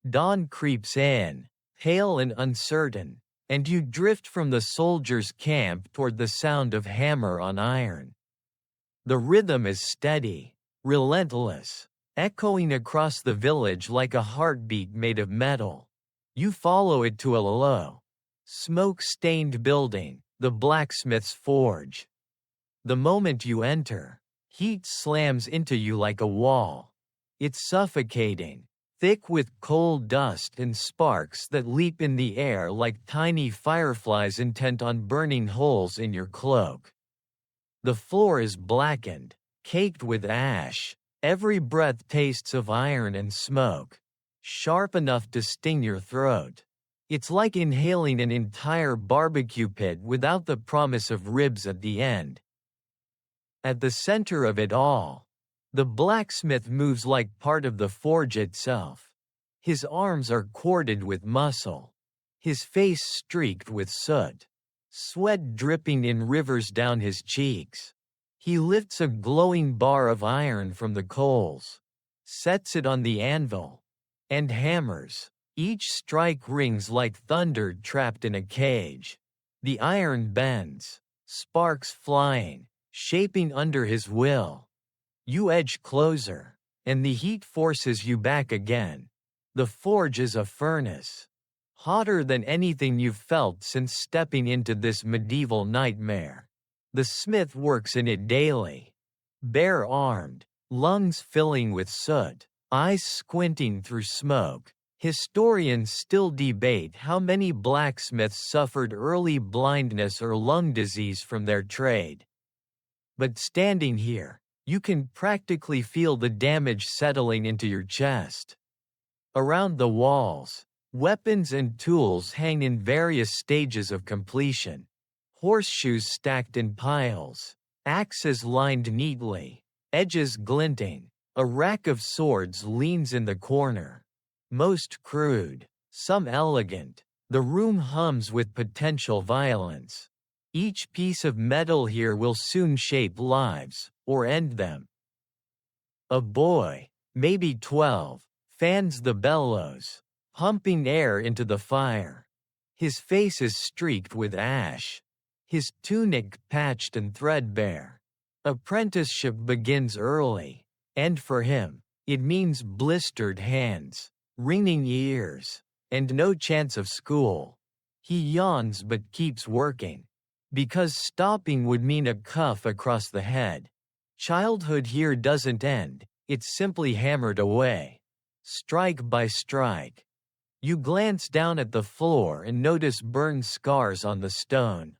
Dawn creeps in, pale and uncertain, and you drift from the soldier's camp toward the sound of hammer on iron. The rhythm is steady, relentless, echoing across the village like a heartbeat made of metal. You follow it to a low, smoke-stained building, the blacksmith's forge. The moment you enter, heat slams into you like a wall. It's suffocating, thick with coal dust and sparks that leap in the air like tiny fireflies intent on burning holes in your cloak. The floor is blackened, caked with ash. Every breath tastes of iron and smoke, sharp enough to sting your throat. It's like inhaling an entire barbecue pit without the promise of ribs at the end. At the center of it all, the blacksmith moves like part of the forge itself. His arms are corded with muscle, his face streaked with soot, sweat dripping in rivers down his cheeks. He lifts a glowing bar of iron from the coals, sets it on the anvil, and hammers. Each strike rings like thunder trapped in a cage. The iron bends, sparks flying, shaping under his will. You edge closer, and the heat forces you back again. The forge is a furnace, hotter than anything you've felt since stepping into this medieval nightmare. The smith works in it daily, bare-armed, lungs filling with soot, eyes squinting through smoke. Historians still debate how many blacksmiths suffered early blindness or lung disease from their trade. But standing here, you can practically feel the damage settling into your chest. Around the walls, weapons and tools hang in various stages of completion. Horseshoes stacked in piles, axes lined neatly, edges glinting. A rack of swords leans in the corner. Most crude, some elegant. The room hums with potential violence. Each piece of metal here will soon shape lives, or end them. A boy, maybe 12, fans the bellows, pumping air into the fire. His face is streaked with ash, his tunic patched and threadbare. Apprenticeship begins early, and for him, it means blistered hands, ringing ears, and no chance of school. He yawns but keeps working, because stopping would mean a cuff across the head. Childhood here doesn't end, it's simply hammered away, strike by strike. You glance down at the floor and notice burned scars on the stone.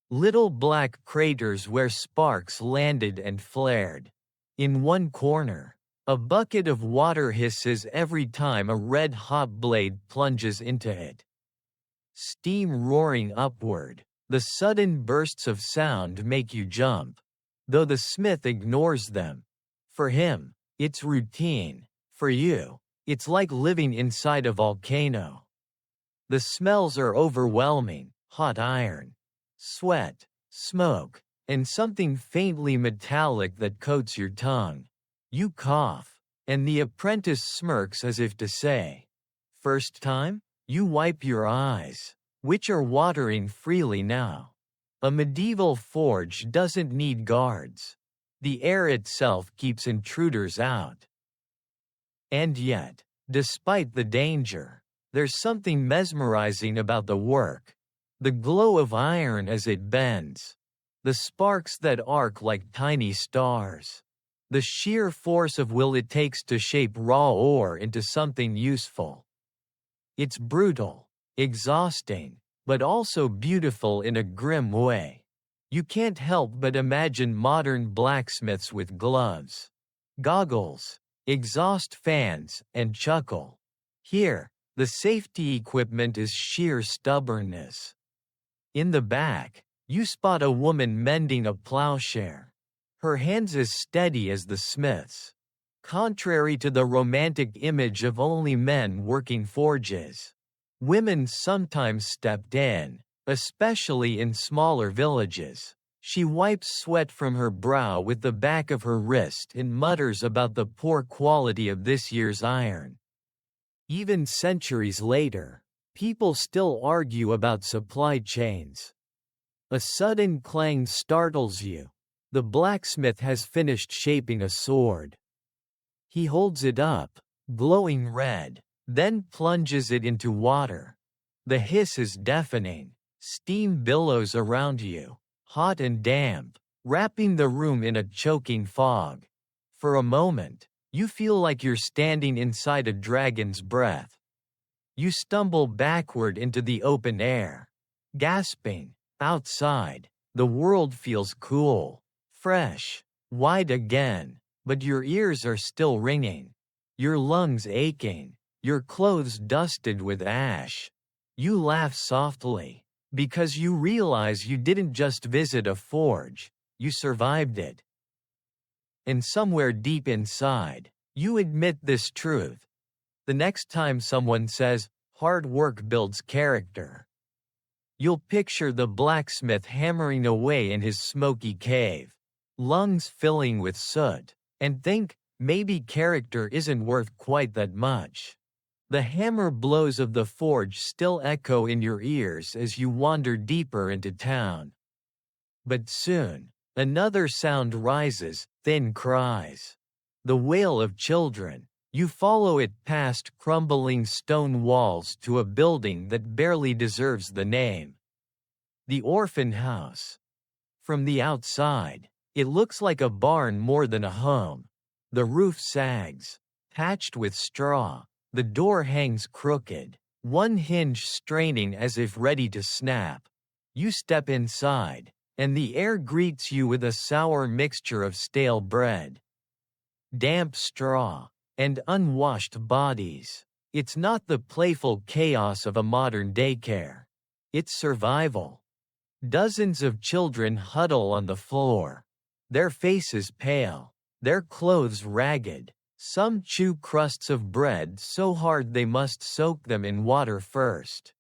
Little black craters where sparks landed and flared. In one corner, a bucket of water hisses every time a red-hot blade plunges into it. Steam roaring upward, the sudden bursts of sound make you jump, though the smith ignores them. For him, it's routine. For you, it's like living inside a volcano. The smells are overwhelming: hot iron, sweat, smoke, and something faintly metallic that coats your tongue. You cough, and the apprentice smirks as if to say, "First time?" You wipe your eyes, which are watering freely now. A medieval forge doesn't need guards. The air itself keeps intruders out. And yet, despite the danger, there's something mesmerizing about the work. The glow of iron as it bends. The sparks that arc like tiny stars. The sheer force of will it takes to shape raw ore into something useful. It's brutal, exhausting, but also beautiful in a grim way. You can't help but imagine modern blacksmiths with gloves, goggles, exhaust fans, and chuckle. Here, the safety equipment is sheer stubbornness. In the back, you spot a woman mending a plowshare. Her hands as steady as the smith's. Contrary to the romantic image of only men working forges, women sometimes stepped in, especially in smaller villages. She wipes sweat from her brow with the back of her wrist and mutters about the poor quality of this year's iron. Even centuries later, people still argue about supply chains. A sudden clang startles you. The blacksmith has finished shaping a sword. He holds it up, glowing red, then plunges it into water. The hiss is deafening. Steam billows around you, hot and damp, wrapping the room in a choking fog. For a moment, you feel like you're standing inside a dragon's breath. You stumble backward into the open air. Gasping, outside, the world feels cool, fresh, wide again, but your ears are still ringing. Your lungs aching, your clothes dusted with ash. You laugh softly, because you realize you didn't just visit a forge, you survived it. And somewhere deep inside, you admit this truth. The next time someone says, hard work builds character, you'll picture the blacksmith hammering away in his smoky cave, lungs filling with soot, and think, maybe character isn't worth quite that much. The hammer blows of the forge still echo in your ears as you wander deeper into town. But soon, another sound rises, thin cries. The wail of children. You follow it past crumbling stone walls to a building that barely deserves the name. The orphan house. From the outside, it looks like a barn more than a home. The roof sags, patched with straw. The door hangs crooked, one hinge straining as if ready to snap. You step inside, and the air greets you with a sour mixture of stale bread, damp straw, and unwashed bodies. It's not the playful chaos of a modern daycare. It's survival. Dozens of children huddle on the floor, their faces pale, their clothes ragged. Some chew crusts of bread so hard they must soak them in water first.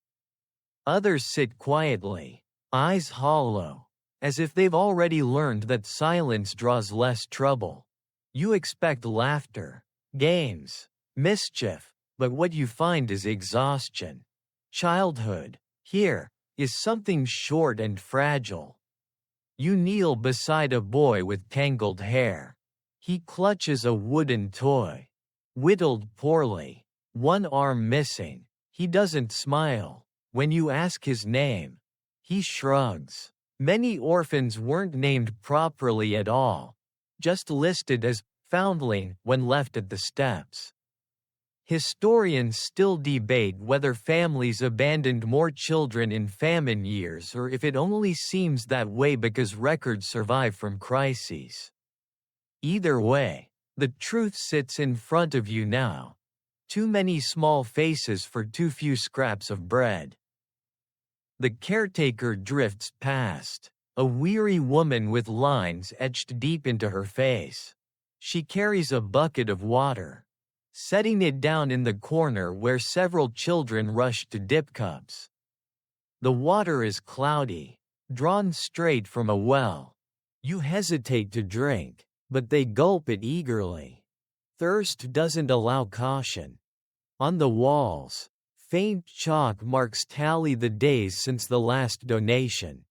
Others sit quietly, eyes hollow, as if they've already learned that silence draws less trouble. You expect laughter, games, mischief, but what you find is exhaustion. Childhood, here, is something short and fragile. You kneel beside a boy with tangled hair. He clutches a wooden toy. Whittled poorly, one arm missing. He doesn't smile. When you ask his name, he shrugs. Many orphans weren't named properly at all, just listed as foundling when left at the steps. Historians still debate whether families abandoned more children in famine years or if it only seems that way because records survive from crises. Either way, the truth sits in front of you now. Too many small faces for too few scraps of bread. The caretaker drifts past, a weary woman with lines etched deep into her face. She carries a bucket of water, setting it down in the corner where several children rush to dip cups. The water is cloudy, drawn straight from a well. You hesitate to drink, but they gulp it eagerly. Thirst doesn't allow caution. On the walls, faint chalk marks tally the days since the last donation.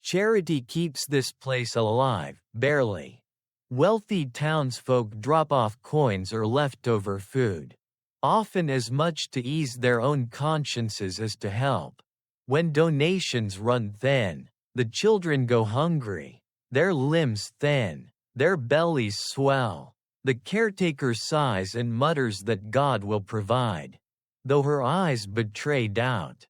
Charity keeps this place alive, barely. Wealthy townsfolk drop off coins or leftover food, often as much to ease their own consciences as to help. When donations run thin, the children go hungry, their limbs thin, their bellies swell. The caretaker sighs and mutters that God will provide, though her eyes betray doubt.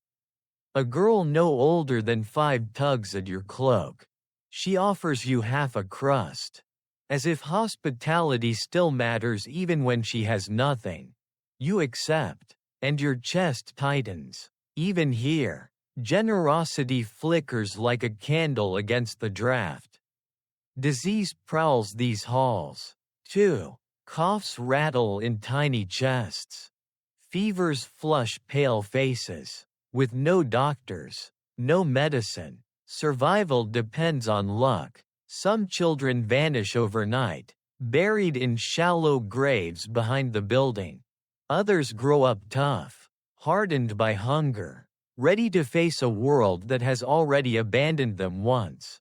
A girl no older than 5 tugs at your cloak. She offers you half a crust, as if hospitality still matters even when she has nothing. You accept, and your chest tightens. Even here, generosity flickers like a candle against the draft. Disease prowls these halls, too. Coughs rattle in tiny chests. Fevers flush pale faces. With no doctors, no medicine, survival depends on luck. Some children vanish overnight, buried in shallow graves behind the building. Others grow up tough, hardened by hunger, ready to face a world that has already abandoned them once.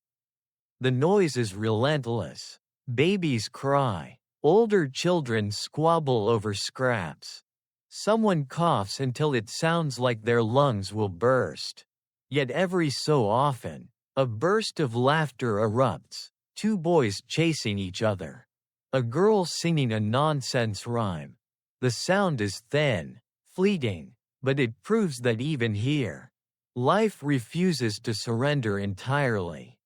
The noise is relentless. Babies cry. Older children squabble over scraps. Someone coughs until it sounds like their lungs will burst. Yet every so often, a burst of laughter erupts, two boys chasing each other. A girl singing a nonsense rhyme. The sound is thin, fleeting, but it proves that even here, life refuses to surrender entirely.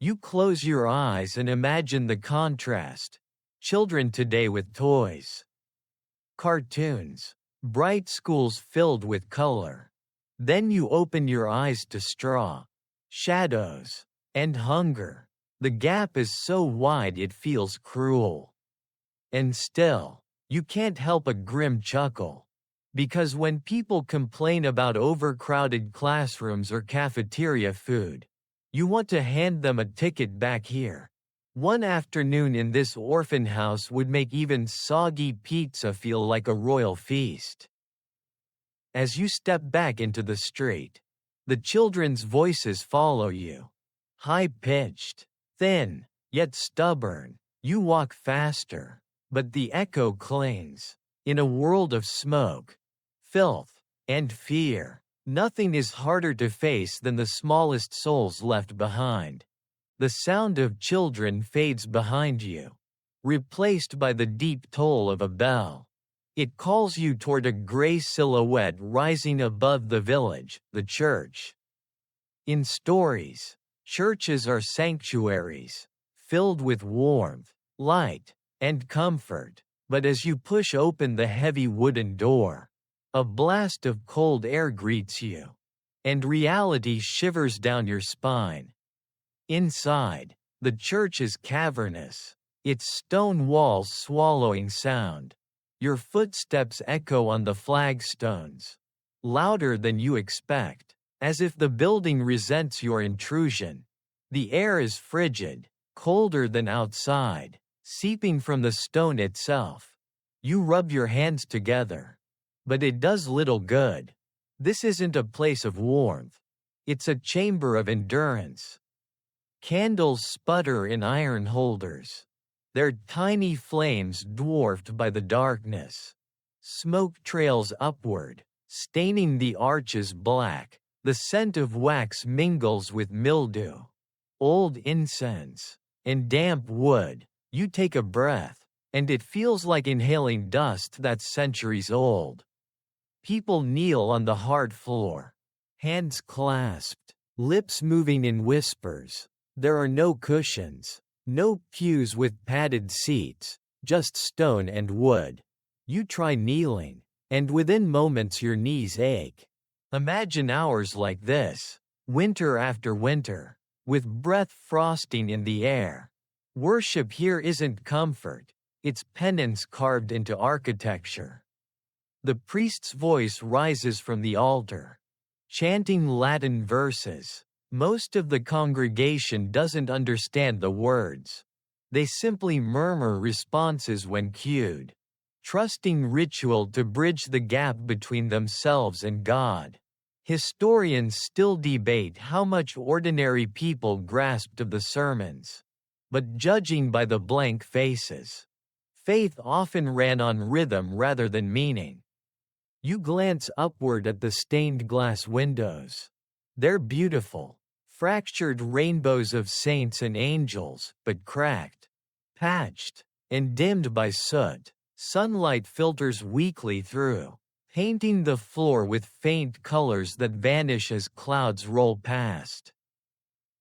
You close your eyes and imagine the contrast. Children today with toys. Cartoons. Bright schools filled with color. Then you open your eyes to straw, shadows, and hunger. The gap is so wide it feels cruel. And still, you can't help a grim chuckle. Because when people complain about overcrowded classrooms or cafeteria food, you want to hand them a ticket back here. One afternoon in this orphan house would make even soggy pizza feel like a royal feast. As you step back into the street, the children's voices follow you. High-pitched, thin, yet stubborn, you walk faster, but the echo clings. In a world of smoke, filth, and fear, nothing is harder to face than the smallest souls left behind. The sound of children fades behind you, replaced by the deep toll of a bell. It calls you toward a gray silhouette rising above the village, the church. In stories, churches are sanctuaries, filled with warmth, light, and comfort, but as you push open the heavy wooden door, a blast of cold air greets you, and reality shivers down your spine. Inside, the church is cavernous, its stone walls swallowing sound. Your footsteps echo on the flagstones, louder than you expect, as if the building resents your intrusion. The air is frigid, colder than outside, seeping from the stone itself. You rub your hands together. But it does little good. This isn't a place of warmth. It's a chamber of endurance. Candles sputter in iron holders, their tiny flames dwarfed by the darkness. Smoke trails upward, staining the arches black. The scent of wax mingles with mildew, old incense, and damp wood. You take a breath, and it feels like inhaling dust that's centuries old. People kneel on the hard floor, hands clasped, lips moving in whispers. There are no cushions, no pews with padded seats, just stone and wood. You try kneeling, and within moments your knees ache. Imagine hours like this, winter after winter, with breath frosting in the air. Worship here isn't comfort, it's penance carved into architecture. The priest's voice rises from the altar, chanting Latin verses. Most of the congregation doesn't understand the words. They simply murmur responses when cued, trusting ritual to bridge the gap between themselves and God. Historians still debate how much ordinary people grasped of the sermons. But judging by the blank faces, faith often ran on rhythm rather than meaning. You glance upward at the stained glass windows. They're beautiful, fractured rainbows of saints and angels, but cracked, patched, and dimmed by soot. Sunlight filters weakly through, painting the floor with faint colors that vanish as clouds roll past.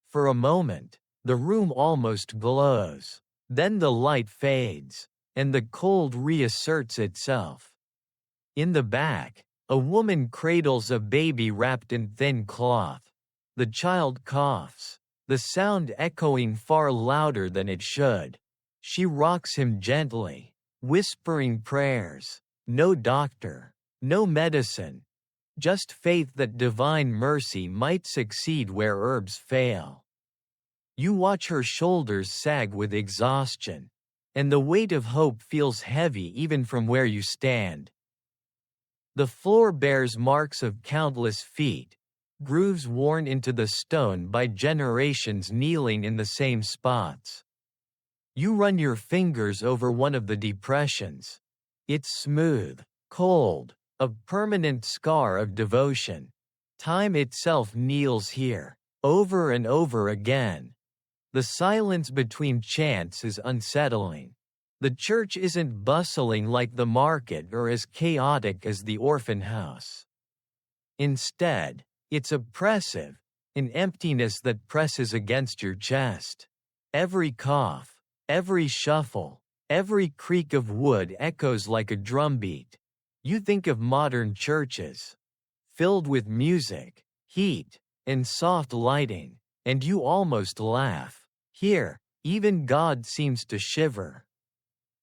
For a moment, the room almost glows. Then the light fades, and the cold reasserts itself. In the back, a woman cradles a baby wrapped in thin cloth. The child coughs, the sound echoing far louder than it should. She rocks him gently, whispering prayers. No doctor, no medicine, just faith that divine mercy might succeed where herbs fail. You watch her shoulders sag with exhaustion, and the weight of hope feels heavy even from where you stand. The floor bears marks of countless feet, grooves worn into the stone by generations kneeling in the same spots. You run your fingers over one of the depressions. It's smooth, cold, a permanent scar of devotion. Time itself kneels here, over and over again. The silence between chants is unsettling. The church isn't bustling like the market or as chaotic as the orphan house. Instead, it's oppressive, an emptiness that presses against your chest. Every cough, every shuffle, every creak of wood echoes like a drumbeat. You think of modern churches, filled with music, heat, and soft lighting, and you almost laugh. Here, even God seems to shiver.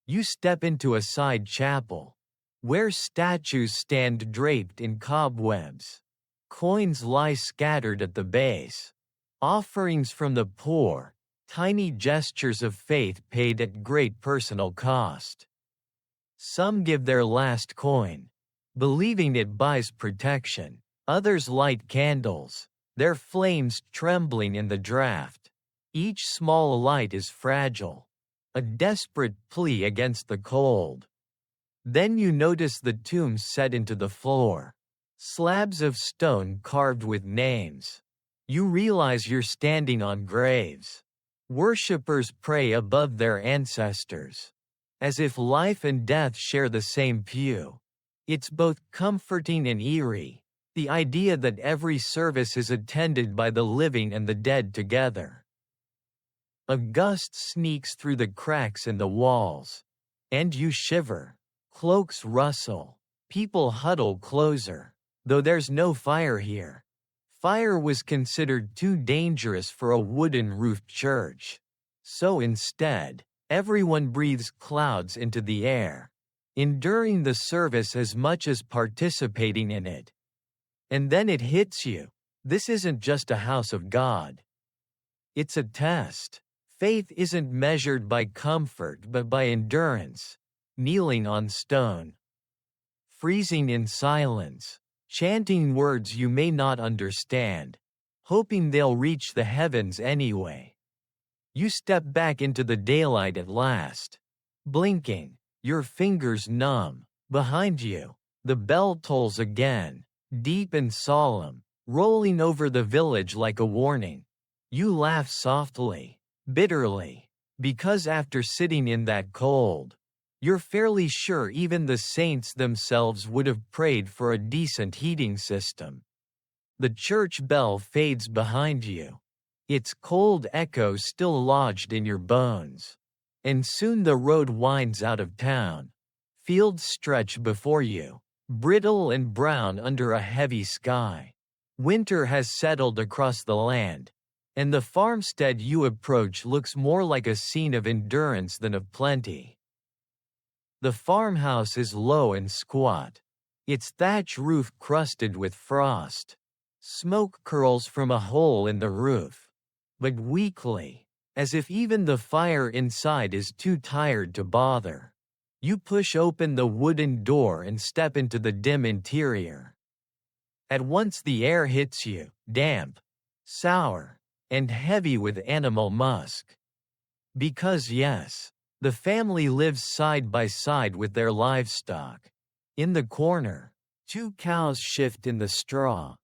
You step into a side chapel, where statues stand draped in cobwebs. Coins lie scattered at the base. Offerings from the poor, tiny gestures of faith paid at great personal cost. Some give their last coin, believing it buys protection. Others light candles, their flames trembling in the draught. Each small light is fragile, a desperate plea against the cold. Then you notice the tombs set into the floor, slabs of stone carved with names. You realize you're standing on graves. Worshippers pray above their ancestors, as if life and death share the same pew. It's both comforting and eerie, the idea that every service is attended by the living and the dead together. A gust sneaks through the cracks in the walls, and you shiver. Cloaks rustle, people huddle closer, though there's no fire here. Fire was considered too dangerous for a wooden-roofed church. So instead, everyone breathes clouds into the air, enduring the service as much as participating in it. And then it hits you. This isn't just a house of God. It's a test. Faith isn't measured by comfort but by endurance. Kneeling on stone, freezing in silence, chanting words you may not understand, hoping they'll reach the heavens anyway. You step back into the daylight at last, blinking, your fingers numb. Behind you, the bell tolls again, deep and solemn, rolling over the village like a warning. You laugh softly, bitterly, because after sitting in that cold, you're fairly sure even the saints themselves would have prayed for a decent heating system. The church bell fades behind you, its cold echo still lodged in your bones. And soon the road winds out of town. Fields stretch before you, brittle and brown under a heavy sky. Winter has settled across the land, and the farmstead you approach looks more like a scene of endurance than of plenty. The farmhouse is low and squat, its thatch roof crusted with frost. Smoke curls from a hole in the roof, but weakly, as if even the fire inside is too tired to bother. You push open the wooden door and step into the dim interior. At once the air hits you, damp, sour, and heavy with animal musk. Because yes, the family lives side by side with their livestock. In the corner, 2 cows shift in the straw,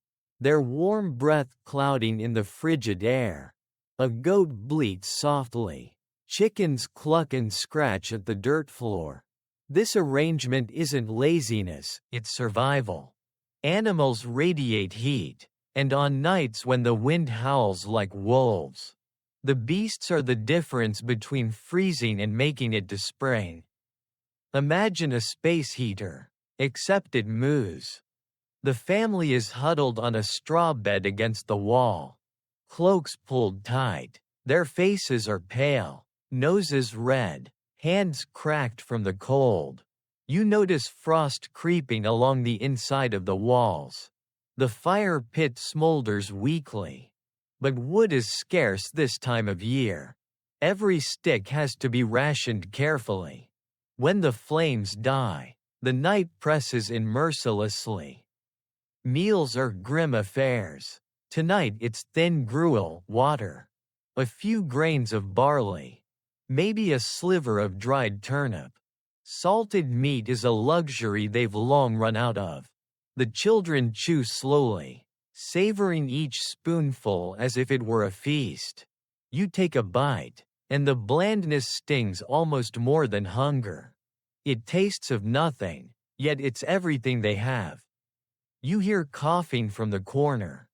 their warm breath clouding in the frigid air. A goat bleats softly. Chickens cluck and scratch at the dirt floor. This arrangement isn't laziness, it's survival. Animals radiate heat, and on nights when the wind howls like wolves, the beasts are the difference between freezing and making it to spring. Imagine a space heater, except it moves. The family is huddled on a straw bed against the wall, cloaks pulled tight. Their faces are pale, noses red, hands cracked from the cold. You notice frost creeping along the inside of the walls. The fire pit smolders weakly, but wood is scarce this time of year. Every stick has to be rationed carefully. When the flames die, the night presses in mercilessly. Meals are grim affairs. Tonight it's thin gruel, water, a few grains of barley, maybe a sliver of dried turnip. Salted meat is a luxury they've long run out of. The children chew slowly, savoring each spoonful as if it were a feast. You take a bite, and the blandness stings almost more than hunger. It tastes of nothing, yet it's everything they have. You hear coughing from the corner.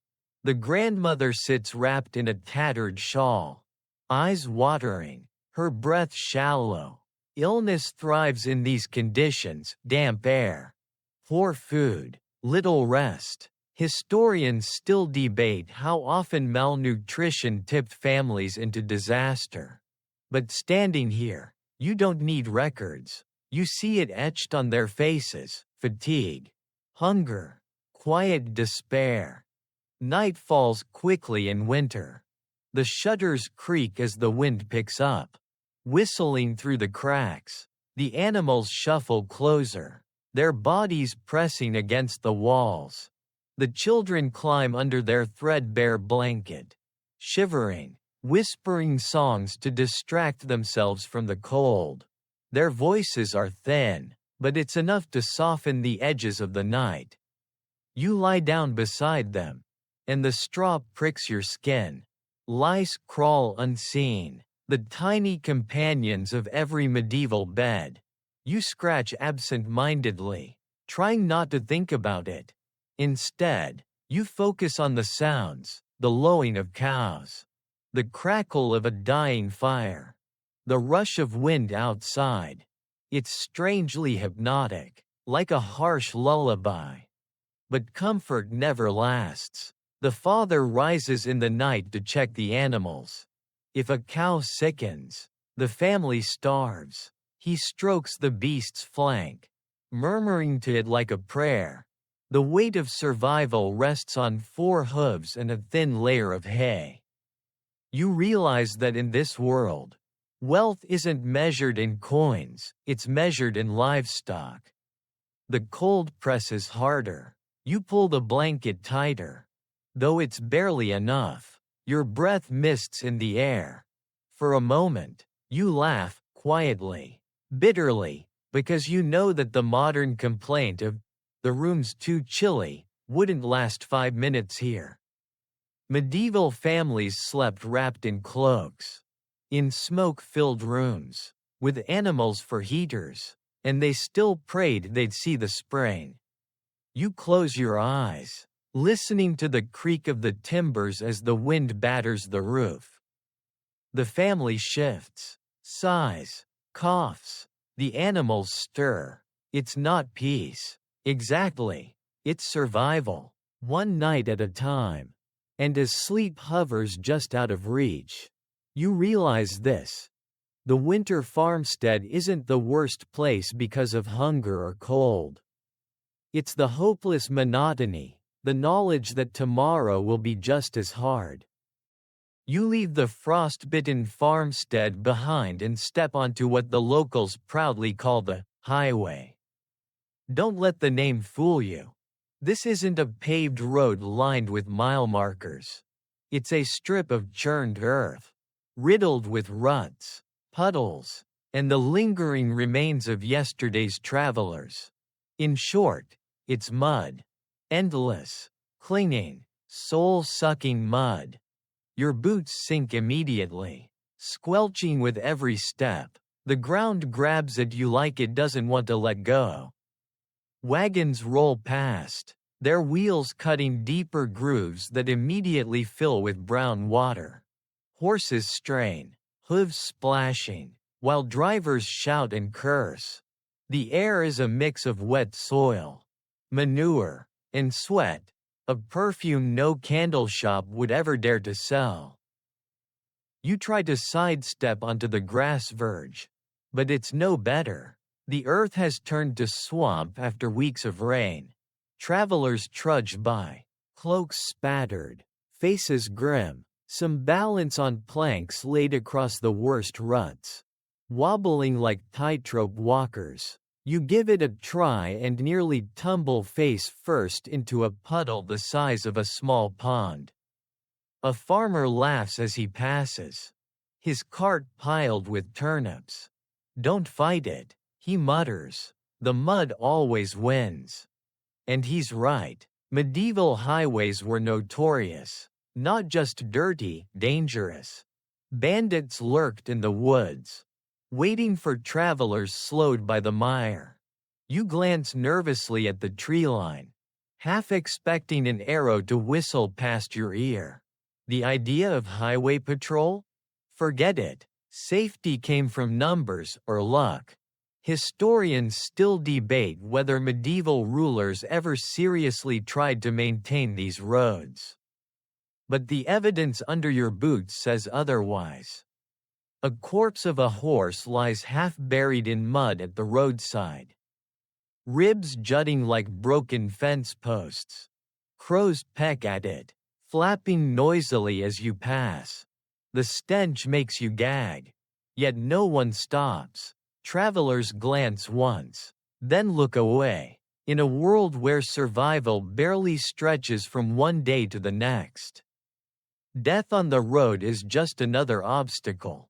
The grandmother sits wrapped in a tattered shawl, eyes watering, her breath shallow. Illness thrives in these conditions: damp air, poor food, little rest. Historians still debate how often malnutrition tipped families into disaster. But standing here, you don't need records. You see it etched on their faces: fatigue, hunger, quiet despair. Night falls quickly in winter. The shutters creak as the wind picks up, whistling through the cracks. The animals shuffle closer, their bodies pressing against the walls. The children climb under their threadbare blanket, shivering, whispering songs to distract themselves from the cold. Their voices are thin, but it's enough to soften the edges of the night. You lie down beside them, and the straw pricks your skin. Lice crawl unseen, the tiny companions of every medieval bed. You scratch absent-mindedly, trying not to think about it. Instead, you focus on the sounds: the lowing of cows, the crackle of a dying fire, the rush of wind outside. It's strangely hypnotic, like a harsh lullaby. But comfort never lasts. The father rises in the night to check the animals. If a cow sickens, the family starves. He strokes the beast's flank, murmuring to it like a prayer. The weight of survival rests on 4 hooves and a thin layer of hay. You realize that in this world, wealth isn't measured in coins, it's measured in livestock. The cold presses harder. You pull the blanket tighter. Though it's barely enough, your breath mists in the air. For a moment, you laugh, quietly, bitterly, because you know that the modern complaint of "the room's too chilly" wouldn't last 5 minutes here. Medieval families slept wrapped in cloaks, in smoke-filled rooms, with animals for heaters, and they still prayed they'd see the spring. You close your eyes, listening to the creak of the timbers as the wind batters the roof. The family shifts, sighs, coughs. The animals stir. It's not peace. Exactly. It's survival, one night at a time. And as sleep hovers just out of reach, you realize this: the winter farmstead isn't the worst place because of hunger or cold. It's the hopeless monotony, the knowledge that tomorrow will be just as hard. You leave the frost-bitten farmstead behind and step onto what the locals proudly call the highway. Don't let the name fool you. This isn't a paved road lined with mile markers. It's a strip of churned earth, riddled with ruts, puddles, and the lingering remains of yesterday's travelers. In short, it's mud. Endless, clinging, soul-sucking mud. Your boots sink immediately, squelching with every step. The ground grabs at you like it doesn't want to let go. Wagons roll past, their wheels cutting deeper grooves that immediately fill with brown water. Horses strain, hooves splashing, while drivers shout and curse. The air is a mix of wet soil, manure, and sweat, a perfume no candle shop would ever dare to sell. You try to sidestep onto the grass verge, but it's no better. The earth has turned to swamp after weeks of rain. Travelers trudge by, cloaks spattered, faces grim, some balance on planks laid across the worst ruts, wobbling like tightrope walkers. You give it a try and nearly tumble face first into a puddle the size of a small pond. A farmer laughs as he passes, his cart piled with turnips. "Don't fight it," he mutters. "The mud always wins." And he's right. Medieval highways were notorious. Not just dirty, dangerous. Bandits lurked in the woods, waiting for travelers slowed by the mire. You glance nervously at the tree line, half expecting an arrow to whistle past your ear. The idea of highway patrol? Forget it. Safety came from numbers or luck. Historians still debate whether medieval rulers ever seriously tried to maintain these roads. But the evidence under your boots says otherwise. A corpse of a horse lies half buried in mud at the roadside. Ribs jutting like broken fence posts. Crows peck at it, flapping noisily as you pass. The stench makes you gag. Yet no one stops. Travelers glance once, then look away. In a world where survival barely stretches from one day to the next. Death on the road is just another obstacle.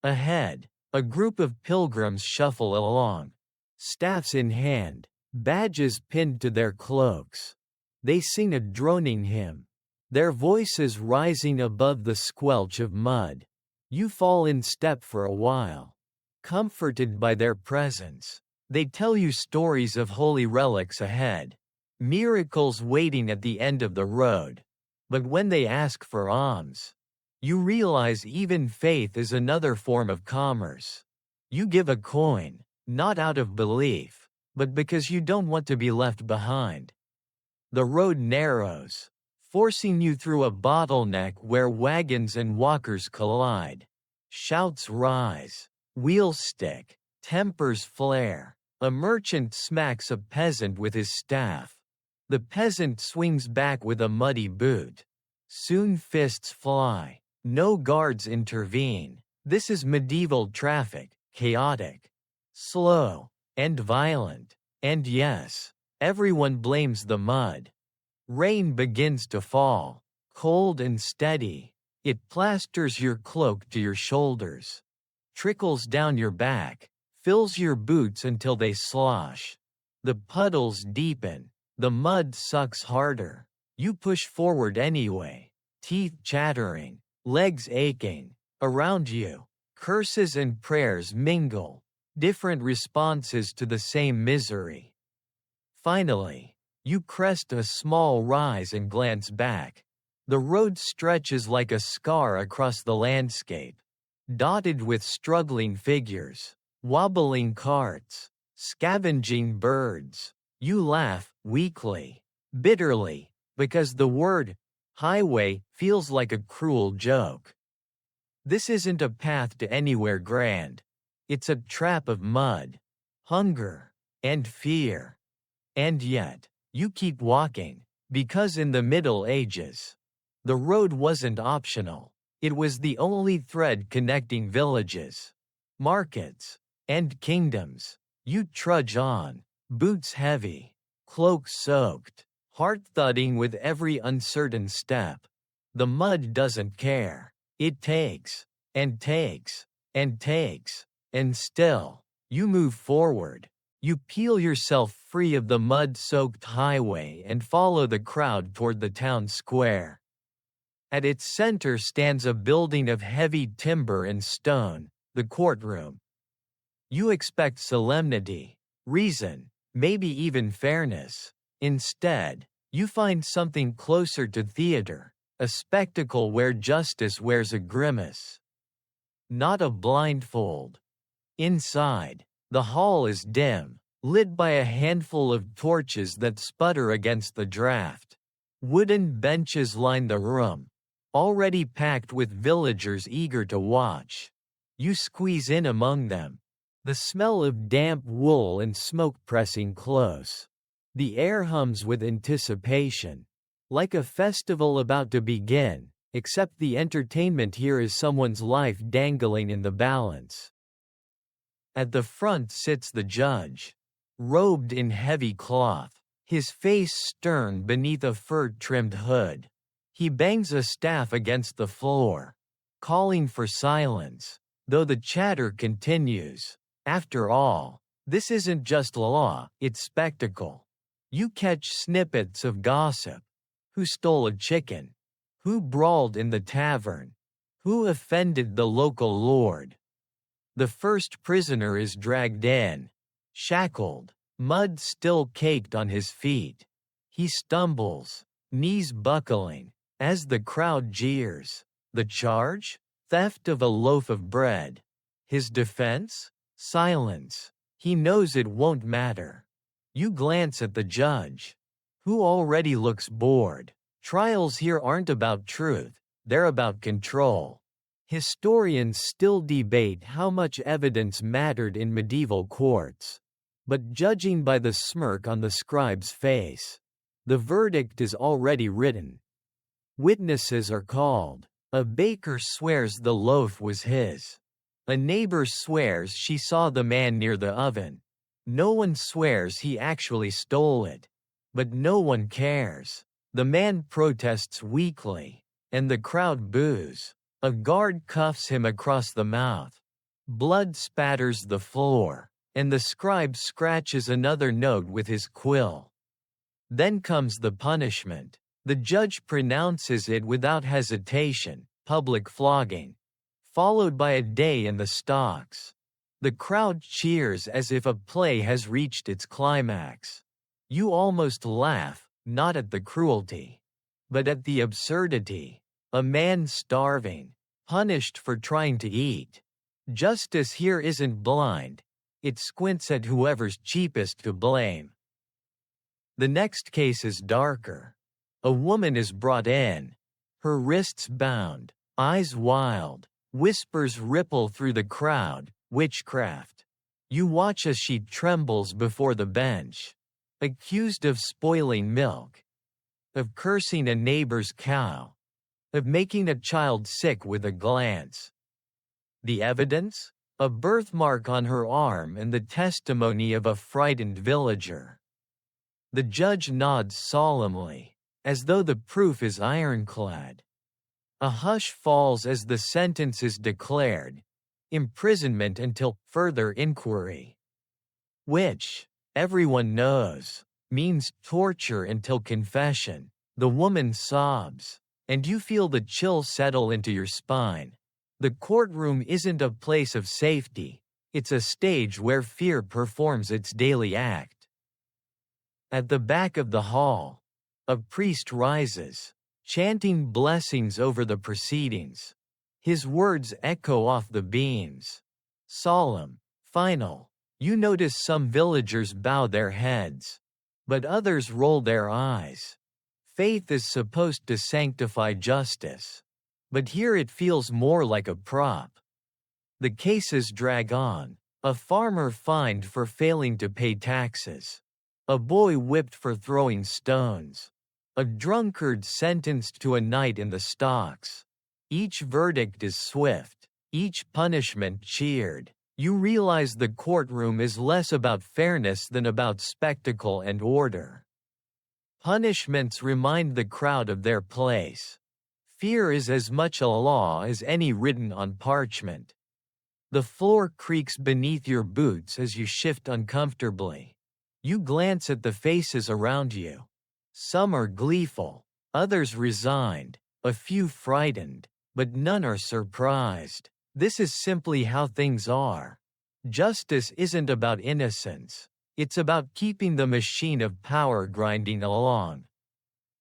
Ahead, a group of pilgrims shuffle along, staffs in hand, badges pinned to their cloaks. They sing a droning hymn, their voices rising above the squelch of mud. You fall in step for a while, comforted by their presence. They tell you stories of holy relics ahead, miracles waiting at the end of the road. But when they ask for alms, you realize even faith is another form of commerce. You give a coin, not out of belief, but because you don't want to be left behind. The road narrows, forcing you through a bottleneck where wagons and walkers collide. Shouts rise, wheels stick, tempers flare. A merchant smacks a peasant with his staff. The peasant swings back with a muddy boot. Soon fists fly. No guards intervene. This is medieval traffic, chaotic, slow, and violent. And yes, everyone blames the mud. Rain begins to fall, cold and steady. It plasters your cloak to your shoulders, trickles down your back, fills your boots until they slosh. The puddles deepen, the mud sucks harder. You push forward anyway, teeth chattering, legs aching. Around you, curses and prayers mingle, different responses to the same misery. Finally, you crest a small rise and glance back. The road stretches like a scar across the landscape, dotted with struggling figures, wobbling carts, scavenging birds. You laugh, weakly, bitterly, because the word highway feels like a cruel joke. This isn't a path to anywhere grand. It's a trap of mud, hunger, and fear. And yet, you keep walking, because in the Middle Ages, the road wasn't optional. It was the only thread connecting villages, markets, and kingdoms. You trudge on, boots heavy, cloak soaked, heart thudding with every uncertain step. The mud doesn't care. It takes, and takes, and takes, and still, you move forward. You peel yourself free of the mud-soaked highway and follow the crowd toward the town square. At its center stands a building of heavy timber and stone, the courtroom. You expect solemnity, reason, maybe even fairness. Instead, you find something closer to theater, a spectacle where justice wears a grimace, not a blindfold. Inside, the hall is dim, lit by a handful of torches that sputter against the draft. Wooden benches line the room, already packed with villagers eager to watch. You squeeze in among them, the smell of damp wool and smoke pressing close. The air hums with anticipation, like a festival about to begin, except the entertainment here is someone's life dangling in the balance. At the front sits the judge, robed in heavy cloth, his face stern beneath a fur-trimmed hood. He bangs a staff against the floor, calling for silence, though the chatter continues. After all, this isn't just law, it's spectacle. You catch snippets of gossip. Who stole a chicken? Who brawled in the tavern? Who offended the local lord? The first prisoner is dragged in, shackled, mud still caked on his feet. He stumbles, knees buckling, as the crowd jeers. The charge? Theft of a loaf of bread. His defense? Silence. He knows it won't matter. You glance at the judge, who already looks bored. Trials here aren't about truth, they're about control. Historians still debate how much evidence mattered in medieval courts. But judging by the smirk on the scribe's face, the verdict is already written. Witnesses are called. A baker swears the loaf was his. A neighbor swears she saw the man near the oven. No one swears he actually stole it. But no one cares. The man protests weakly, and the crowd boos. A guard cuffs him across the mouth. Blood spatters the floor, and the scribe scratches another note with his quill. Then comes the punishment. The judge pronounces it without hesitation: public flogging, followed by a day in the stocks. The crowd cheers as if a play has reached its climax. You almost laugh, not at the cruelty, but at the absurdity. A man starving, punished for trying to eat. Justice here isn't blind. It squints at whoever's cheapest to blame. The next case is darker. A woman is brought in, her wrists bound, eyes wild, whispers ripple through the crowd. Witchcraft. You watch as she trembles before the bench, accused of spoiling milk, of cursing a neighbor's cow, of making a child sick with a glance. The evidence? A birthmark on her arm and the testimony of a frightened villager. The judge nods solemnly, as though the proof is ironclad. A hush falls as the sentence is declared: imprisonment until further inquiry. Which, everyone knows, means torture until confession. The woman sobs, and you feel the chill settle into your spine. The courtroom isn't a place of safety, it's a stage where fear performs its daily act. At the back of the hall, a priest rises, chanting blessings over the proceedings. His words echo off the beams. Solemn, final. You notice some villagers bow their heads, but others roll their eyes. Faith is supposed to sanctify justice, but here it feels more like a prop. The cases drag on. A farmer fined for failing to pay taxes. A boy whipped for throwing stones. A drunkard sentenced to a night in the stocks. Each verdict is swift, each punishment cheered. You realize the courtroom is less about fairness than about spectacle and order. Punishments remind the crowd of their place. Fear is as much a law as any written on parchment. The floor creaks beneath your boots as you shift uncomfortably. You glance at the faces around you. Some are gleeful, others resigned, a few frightened, but none are surprised. This is simply how things are. Justice isn't about innocence. It's about keeping the machine of power grinding along.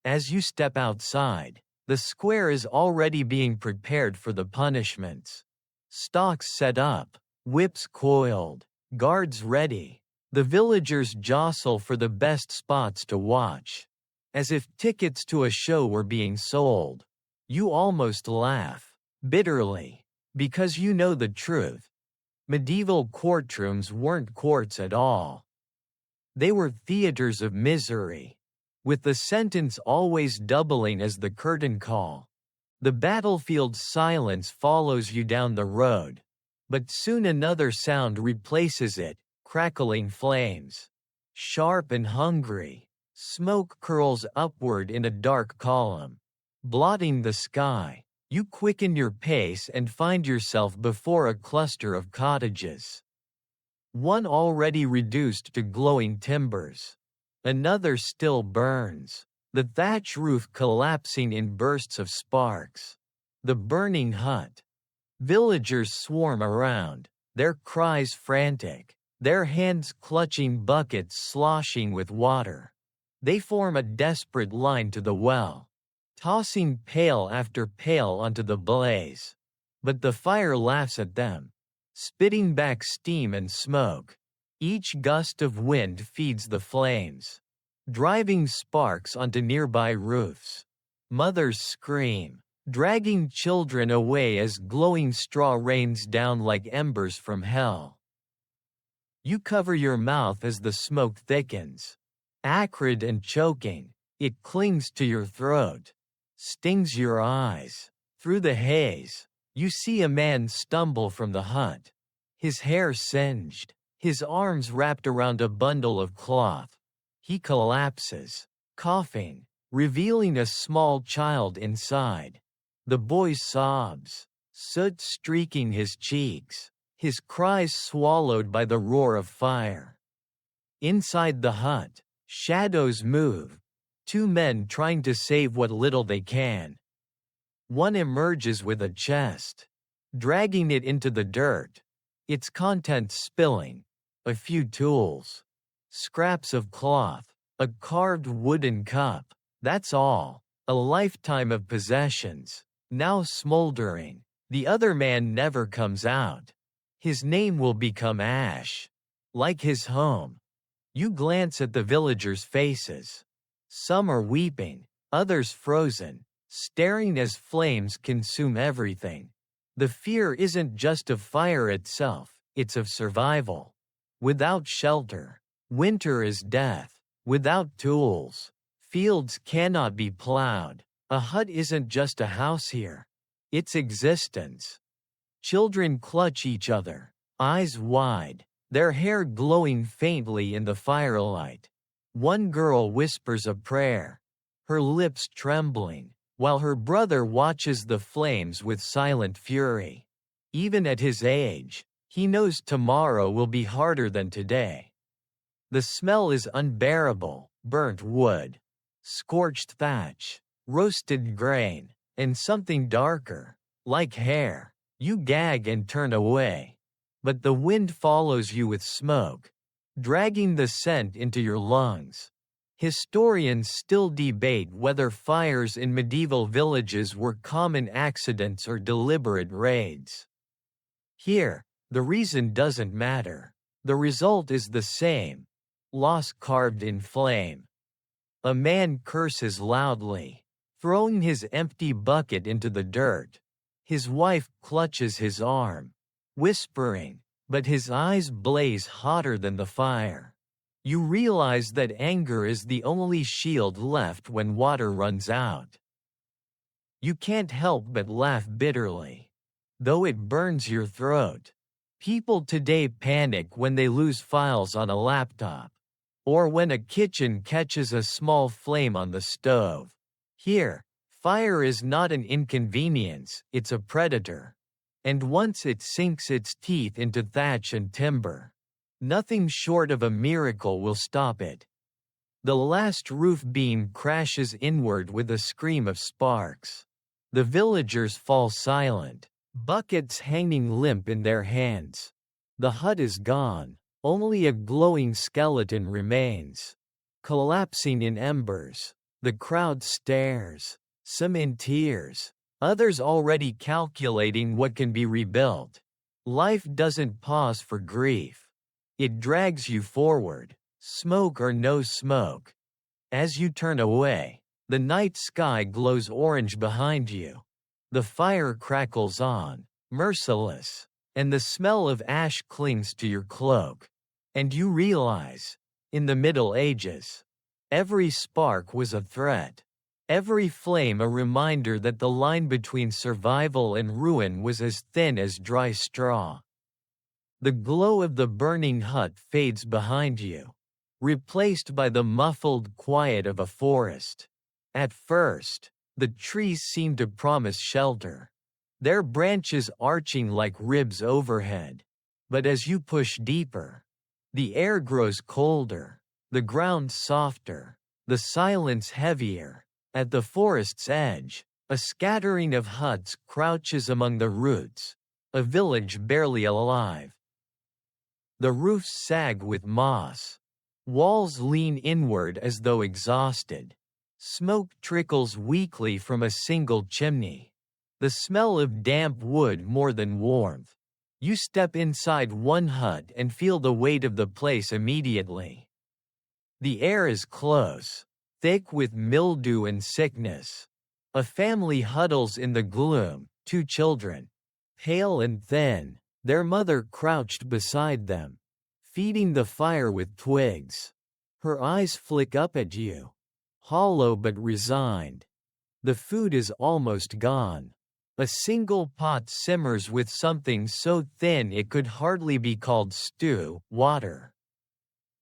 As you step outside, the square is already being prepared for the punishments. Stocks set up, whips coiled, guards ready. The villagers jostle for the best spots to watch, as if tickets to a show were being sold. You almost laugh, bitterly, because you know the truth. Medieval courtrooms weren't courts at all. They were theaters of misery, with the sentence always doubling as the curtain call. The battlefield's silence follows you down the road. But soon another sound replaces it, crackling flames. Sharp and hungry, smoke curls upward in a dark column, blotting the sky. You quicken your pace and find yourself before a cluster of cottages. One already reduced to glowing timbers. Another still burns, the thatch roof collapsing in bursts of sparks. The burning hut. Villagers swarm around, their cries frantic, their hands clutching buckets sloshing with water. They form a desperate line to the well, tossing pail after pail onto the blaze. But the fire laughs at them, spitting back steam and smoke. Each gust of wind feeds the flames, driving sparks onto nearby roofs. Mothers scream, dragging children away as glowing straw rains down like embers from hell. You cover your mouth as the smoke thickens. Acrid and choking, it clings to your throat, stings your eyes. Through the haze, you see a man stumble from the hut, his hair singed, his arms wrapped around a bundle of cloth. He collapses, coughing, revealing a small child inside. The boy sobs, soot streaking his cheeks, his cries swallowed by the roar of fire. Inside the hut, shadows move, two men trying to save what little they can. One emerges with a chest, dragging it into the dirt, its contents spilling. A few tools, scraps of cloth, a carved wooden cup, that's all. A lifetime of possessions, now smoldering. The other man never comes out. His name will become ash, like his home. You glance at the villagers' faces. Some are weeping, others frozen, staring as flames consume everything. The fear isn't just of fire itself, it's of survival. Without shelter, winter is death. Without tools, fields cannot be plowed. A hut isn't just a house here, it's existence. Children clutch each other, eyes wide, their hair glowing faintly in the firelight. One girl whispers a prayer, her lips trembling, while her brother watches the flames with silent fury. Even at his age, he knows tomorrow will be harder than today. The smell is unbearable: burnt wood, scorched thatch, roasted grain, and something darker, like hair. You gag and turn away. But the wind follows you with smoke, dragging the scent into your lungs. Historians still debate whether fires in medieval villages were common accidents or deliberate raids. Here, the reason doesn't matter. The result is the same: loss carved in flame. A man curses loudly, throwing his empty bucket into the dirt. His wife clutches his arm, whispering, but his eyes blaze hotter than the fire. You realize that anger is the only shield left when water runs out. You can't help but laugh bitterly, though it burns your throat. People today panic when they lose files on a laptop, or when a kitchen catches a small flame on the stove. Here, fire is not an inconvenience, it's a predator. And once it sinks its teeth into thatch and timber, nothing short of a miracle will stop it. The last roof beam crashes inward with a scream of sparks. The villagers fall silent, buckets hanging limp in their hands. The hut is gone, only a glowing skeleton remains, collapsing in embers. The crowd stares, some in tears, others already calculating what can be rebuilt. Life doesn't pause for grief. It drags you forward, smoke or no smoke. As you turn away, the night sky glows orange behind you. The fire crackles on, merciless, and the smell of ash clings to your cloak. And you realize, in the Middle Ages, every spark was a threat. Every flame a reminder that the line between survival and ruin was as thin as dry straw. The glow of the burning hut fades behind you, replaced by the muffled quiet of a forest. At first, the trees seem to promise shelter, their branches arching like ribs overhead. But as you push deeper, the air grows colder, the ground softer, the silence heavier. At the forest's edge, a scattering of huts crouches among the roots, a village barely alive. The roofs sag with moss. Walls lean inward as though exhausted. Smoke trickles weakly from a single chimney. The smell of damp wood more than warmth. You step inside one hut and feel the weight of the place immediately. The air is close, thick with mildew and sickness. A family huddles in the gloom, 2 children, pale and thin, their mother crouched beside them, feeding the fire with twigs. Her eyes flick up at you, hollow but resigned. The food is almost gone. A single pot simmers with something so thin it could hardly be called stew, water.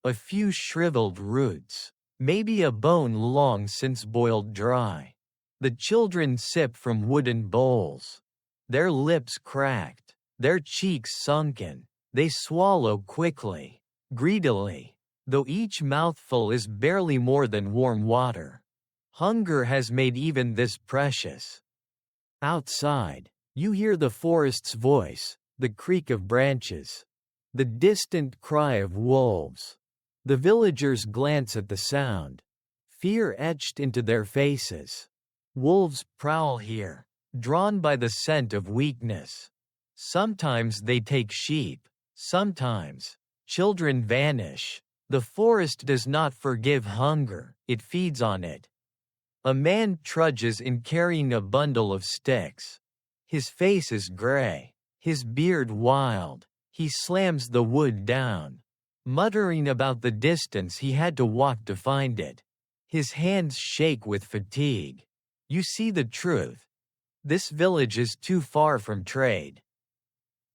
A few shriveled roots, maybe a bone long since boiled dry. The children sip from wooden bowls. Their lips cracked, their cheeks sunken. They swallow quickly, greedily, though each mouthful is barely more than warm water. Hunger has made even this precious. Outside, you hear the forest's voice, the creak of branches, the distant cry of wolves. The villagers glance at the sound, fear etched into their faces. Wolves prowl here, drawn by the scent of weakness. Sometimes they take sheep, sometimes children vanish. The forest does not forgive hunger, it feeds on it. A man trudges in carrying a bundle of sticks. His face is gray, his beard wild. He slams the wood down, muttering about the distance he had to walk to find it. His hands shake with fatigue. You see the truth. This village is too far from trade,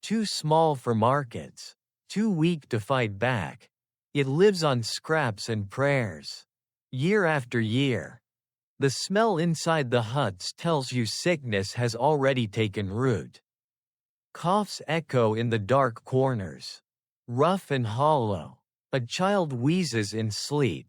too small for markets, too weak to fight back. It lives on scraps and prayers. Year after year. The smell inside the huts tells you sickness has already taken root. Coughs echo in the dark corners, rough and hollow. A child wheezes in sleep,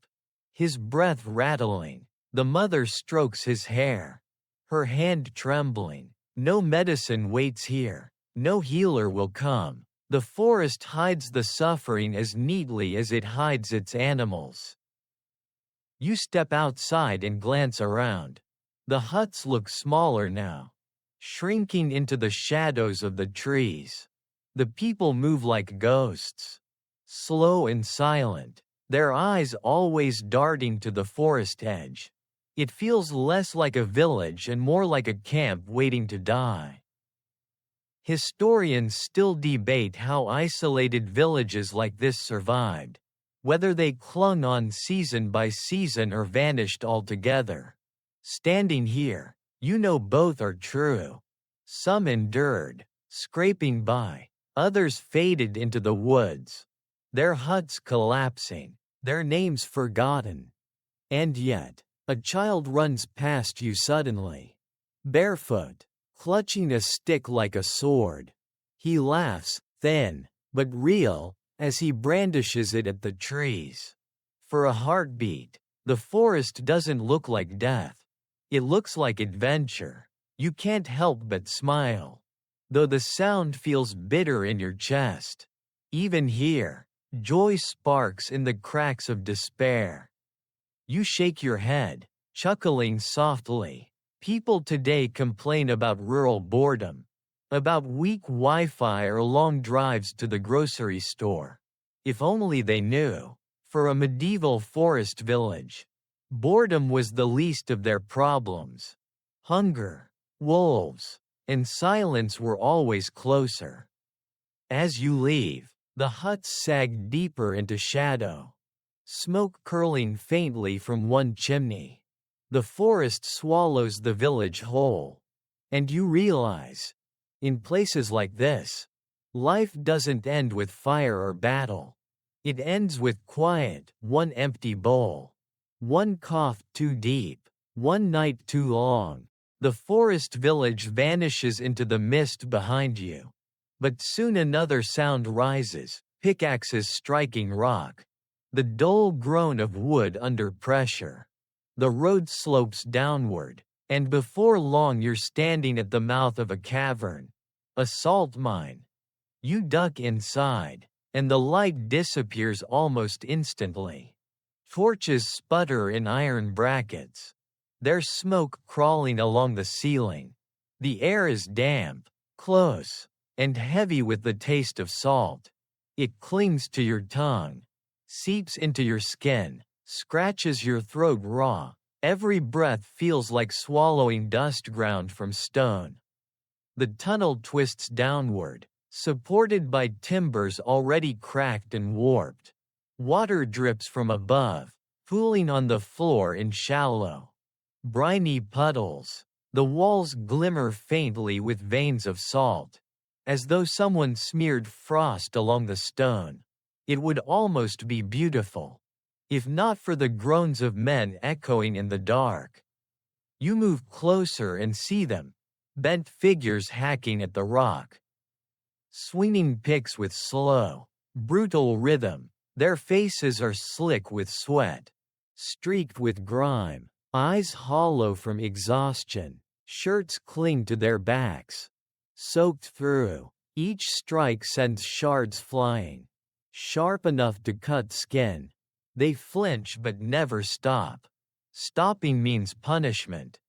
his breath rattling. The mother strokes his hair, her hand trembling. No medicine waits here, no healer will come. The forest hides the suffering as neatly as it hides its animals. You step outside and glance around. The huts look smaller now, shrinking into the shadows of the trees. The people move like ghosts, slow and silent, their eyes always darting to the forest edge. It feels less like a village and more like a camp waiting to die. Historians still debate how isolated villages like this survived, whether they clung on season by season or vanished altogether. Standing here, you know both are true. Some endured, scraping by, others faded into the woods, their huts collapsing, their names forgotten. And yet, a child runs past you suddenly, barefoot, clutching a stick like a sword. He laughs, thin, but real, as he brandishes it at the trees. For a heartbeat, the forest doesn't look like death. It looks like adventure. You can't help but smile, though the sound feels bitter in your chest. Even here, joy sparks in the cracks of despair. You shake your head, chuckling softly. People today complain about rural boredom, about weak Wi-Fi or long drives to the grocery store. If only they knew. For a medieval forest village, boredom was the least of their problems. Hunger, wolves, and silence were always closer. As you leave, the huts sag deeper into shadow, smoke curling faintly from one chimney. The forest swallows the village whole. And you realize, in places like this, Life doesn't end with fire or battle. It ends with quiet, one empty bowl. One cough too deep. One night too long. The forest village vanishes into the mist behind you. But soon another sound rises, pickaxes striking rock. The dull groan of wood under pressure. The road slopes downward, and before long you're standing at the mouth of a cavern. A salt mine. You duck inside, and the light disappears almost instantly. Torches sputter in iron brackets. There's smoke crawling along the ceiling. The air is damp, close, and heavy with the taste of salt. It clings to your tongue, seeps into your skin, scratches your throat raw. Every breath feels like swallowing dust ground from stone. The tunnel twists downward, supported by timbers already cracked and warped. Water drips from above, pooling on the floor in shallow, briny puddles. The walls glimmer faintly with veins of salt, as though someone smeared frost along the stone. It would almost be beautiful, if not for the groans of men echoing in the dark. You move closer and see them, bent figures hacking at the rock. Swinging picks with slow, brutal rhythm, their faces are slick with sweat, streaked with grime, eyes hollow from exhaustion, shirts cling to their backs, soaked through. Each strike sends shards flying, sharp enough to cut skin. They flinch but never stop. Stopping means punishment.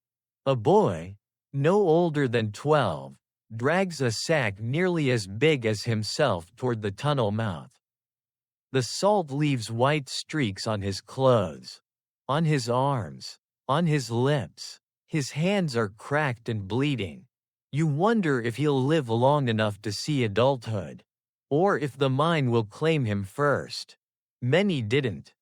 A boy, no older than 12, drags a sack nearly as big as himself toward the tunnel mouth. The salt leaves white streaks on his clothes, on his arms, on his lips. His hands are cracked and bleeding. You wonder if he'll live long enough to see adulthood, or if the mine will claim him first. Many didn't.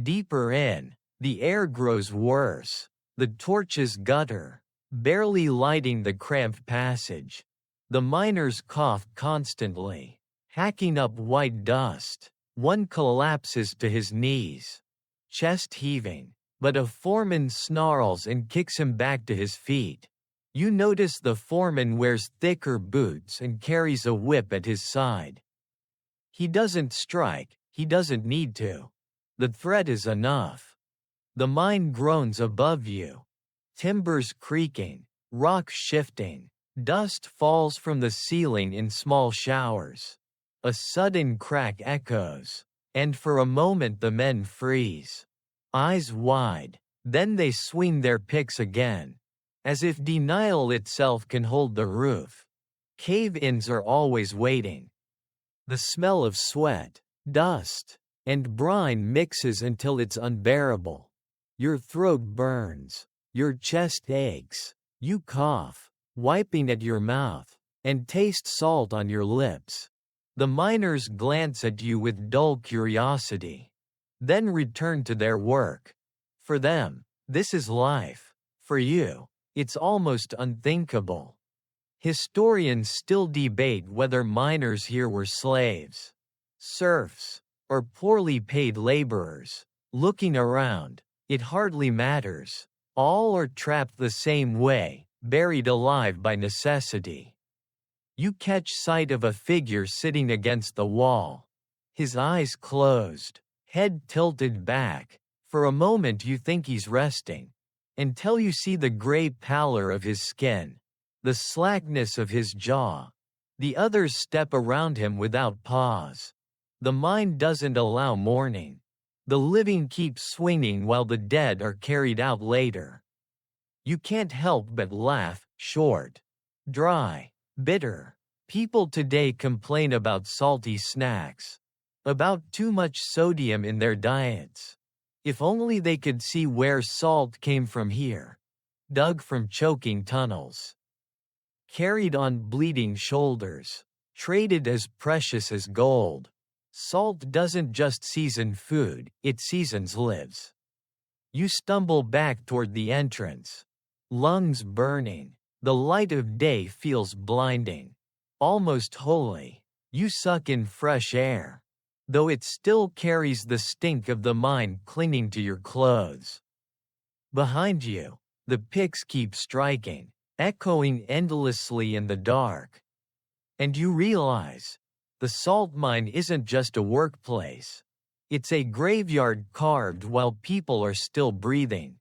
Deeper in, the air grows worse. The torches gutter, barely lighting the cramped passage. The miners cough constantly, hacking up white dust. One collapses to his knees, chest heaving, but a foreman snarls and kicks him back to his feet. You notice the foreman wears thicker boots and carries a whip at his side. He doesn't strike, he doesn't need to. The threat is enough. The mine groans above you. Timbers creaking, rocks shifting, dust falls from the ceiling in small showers. A sudden crack echoes, and for a moment the men freeze, eyes wide. Then they swing their picks again, as if denial itself can hold the roof. Cave-ins are always waiting. The smell of sweat, dust, and brine mixes until it's unbearable. Your throat burns, your chest aches, you cough, wiping at your mouth, and taste salt on your lips. The miners glance at you with dull curiosity, then return to their work. For them, this is life. For you, it's almost unthinkable. Historians still debate whether miners here were slaves, serfs, or poorly paid laborers. Looking around, it hardly matters. All are trapped the same way, buried alive by necessity. You catch sight of a figure sitting against the wall. His eyes closed, head tilted back. For a moment you think he's resting, until you see the gray pallor of his skin, the slackness of his jaw. The others step around him without pause. The mind doesn't allow mourning. The living keep swinging while the dead are carried out later. You can't help but laugh. Short, dry, bitter. People today complain about salty snacks, about too much sodium in their diets. If only they could see where salt came from here, dug from choking tunnels, carried on bleeding shoulders, traded as precious as gold. Salt doesn't just season food, it seasons lives. You stumble back toward the entrance, lungs burning. The light of day feels blinding, almost holy. You suck in fresh air, though it still carries the stink of the mind clinging to your clothes. Behind you, the picks keep striking, echoing endlessly in the dark. And you realize, the salt mine isn't just a workplace. It's a graveyard carved while people are still breathing.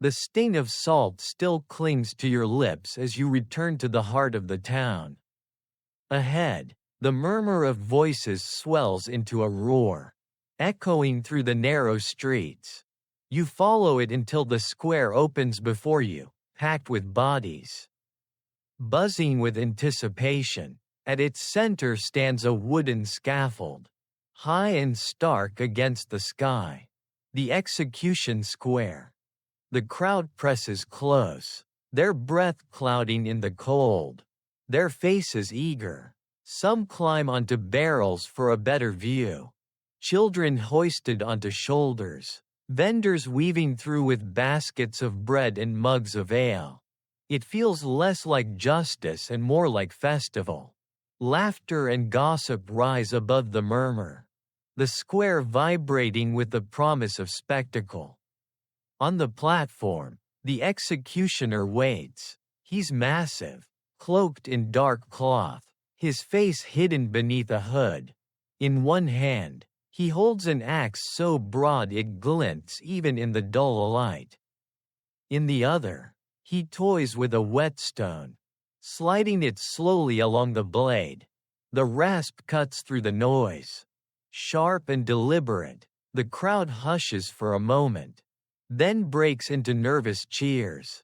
The sting of salt still clings to your lips as you return to the heart of the town. Ahead, the murmur of voices swells into a roar, echoing through the narrow streets. You follow it until the square opens before you, packed with bodies. Buzzing with anticipation, at its center stands a wooden scaffold, high and stark against the sky. The execution square. The crowd presses close, their breath clouding in the cold, their faces eager. Some climb onto barrels for a better view. Children hoisted onto shoulders, vendors weaving through with baskets of bread and mugs of ale. It feels less like justice and more like festival. Laughter and gossip rise above the murmur, the square vibrating with the promise of spectacle. On the platform, the executioner waits. He's massive, cloaked in dark cloth, his face hidden beneath a hood. In one hand, he holds an axe so broad it glints even in the dull light. In the other, he toys with a whetstone, sliding it slowly along the blade. The rasp cuts through the noise. Sharp and deliberate, the crowd hushes for a moment, then breaks into nervous cheers.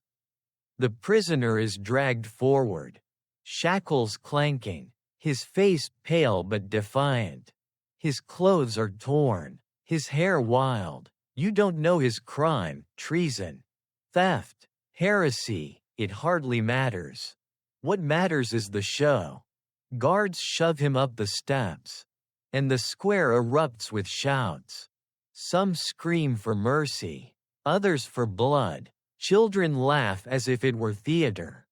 The prisoner is dragged forward, shackles clanking, his face pale but defiant. His clothes are torn, his hair wild. You don't know his crime: treason, theft, heresy. It hardly matters. What matters is the show. Guards shove him up the steps, and the square erupts with shouts. Some scream for mercy, others for blood. Children laugh as if it were theater.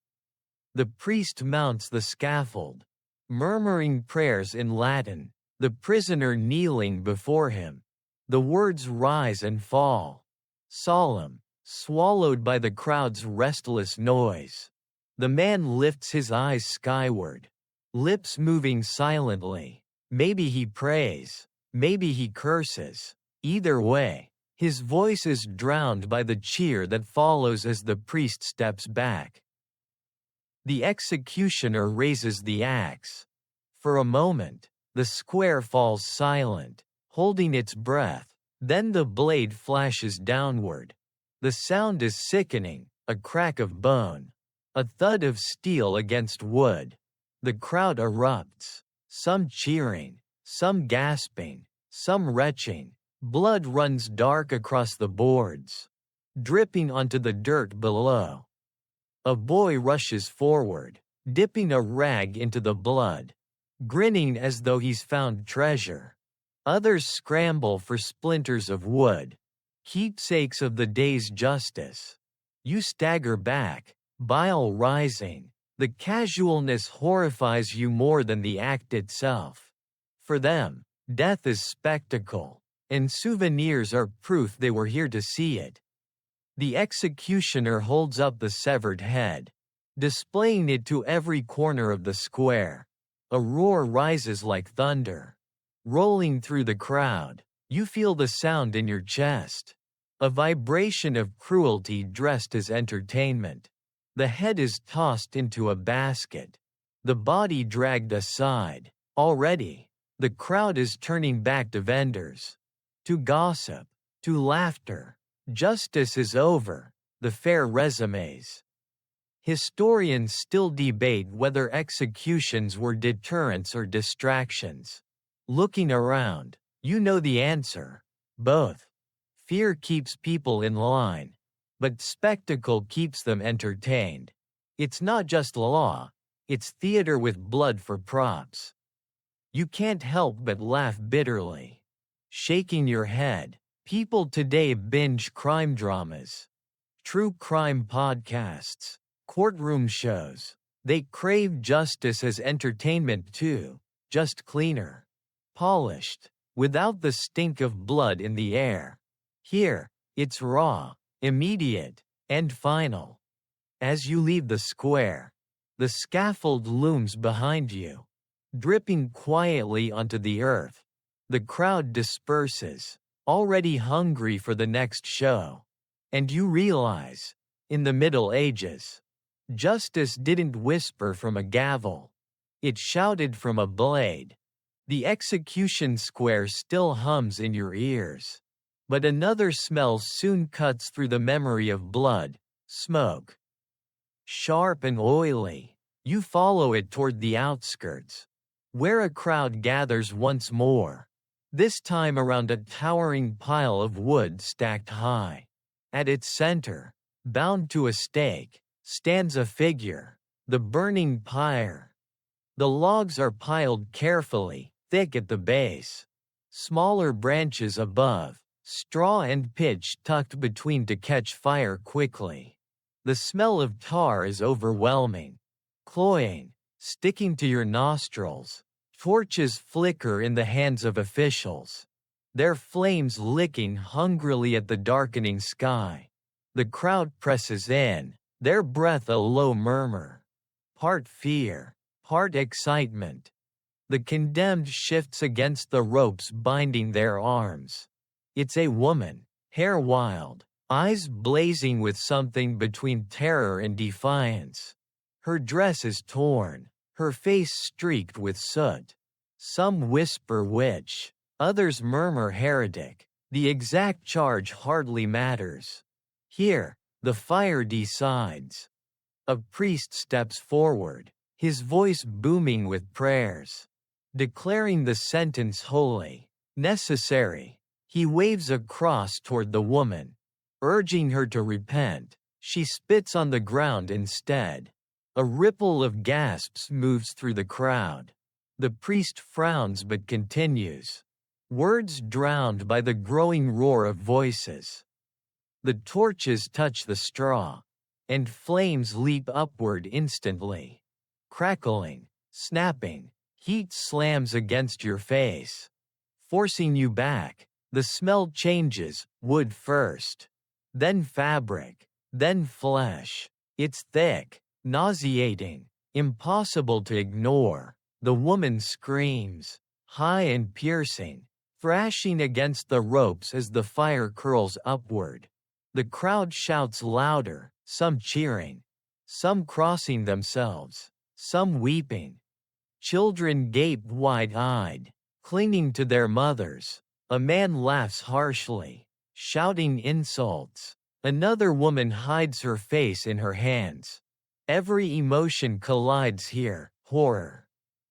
The priest mounts the scaffold, murmuring prayers in Latin, the prisoner kneeling before him. The words rise and fall, solemn, swallowed by the crowd's restless noise. The man lifts his eyes skyward, lips moving silently. Maybe he prays, maybe he curses. Either way, his voice is drowned by the cheer that follows as the priest steps back. The executioner raises the axe. For a moment, the square falls silent, holding its breath. Then the blade flashes downward. The sound is sickening, a crack of bone, a thud of steel against wood. The crowd erupts, some cheering, some gasping, some retching. Blood runs dark across the boards, dripping onto the dirt below. A boy rushes forward, dipping a rag into the blood, grinning as though he's found treasure. Others scramble for splinters of wood, keepsakes of the day's justice. You stagger back, bile rising. The casualness horrifies you more than the act itself. For them, death is spectacle, and souvenirs are proof they were here to see it. The executioner holds up the severed head, displaying it to every corner of the square. A roar rises like thunder, rolling through the crowd. You feel the sound in your chest, a vibration of cruelty dressed as entertainment. The head is tossed into a basket, the body dragged aside. Already, the crowd is turning back to vendors, to gossip, to laughter. Justice is over, the fair resumes. Historians still debate whether executions were deterrents or distractions. Looking around, you know the answer: both. Fear keeps people in line, but spectacle keeps them entertained. It's not just law, it's theater with blood for props. You can't help but laugh bitterly. Shaking your head, people today binge crime dramas, true crime podcasts, courtroom shows. They crave justice as entertainment too. just cleaner. Polished, without the stink of blood in the air. Here, it's raw, immediate, and final. As you leave the square, the scaffold looms behind you, dripping quietly onto the earth. The crowd disperses, already hungry for the next show. And you realize, in the Middle Ages, justice didn't whisper from a gavel. It shouted from a blade. The execution square still hums in your ears. But another smell soon cuts through the memory of blood, smoke. Sharp and oily, you follow it toward the outskirts, where a crowd gathers once more, this time around a towering pile of wood stacked high. At its center, bound to a stake, stands a figure, the burning pyre. The logs are piled carefully, thick at the base. Smaller branches above, straw and pitch tucked between to catch fire quickly. The smell of tar is overwhelming, cloying, sticking to your nostrils. Torches flicker in the hands of officials, their flames licking hungrily at the darkening sky. The crowd presses in, their breath a low murmur. Part fear, part excitement. The condemned shifts against the ropes binding their arms. It's a woman, hair wild, eyes blazing with something between terror and defiance. Her dress is torn, her face streaked with soot. Some whisper witch, others murmur heretic. The exact charge hardly matters. Here, the fire decides. A priest steps forward, his voice booming with prayers, declaring the sentence holy, necessary. He waves a cross toward the woman, urging her to repent. She spits on the ground instead. A ripple of gasps moves through the crowd. The priest frowns but continues, words drowned by the growing roar of voices. The torches touch the straw, and flames leap upward instantly. Crackling, snapping, heat slams against your face, forcing you back. The smell changes, wood first, then fabric, then flesh. It's thick, nauseating, impossible to ignore. The woman screams, high and piercing, thrashing against the ropes as the fire curls upward. The crowd shouts louder, some cheering, some crossing themselves, some weeping. Children gape wide-eyed, clinging to their mothers. A man laughs harshly, shouting insults. Another woman hides her face in her hands. Every emotion collides here, horror,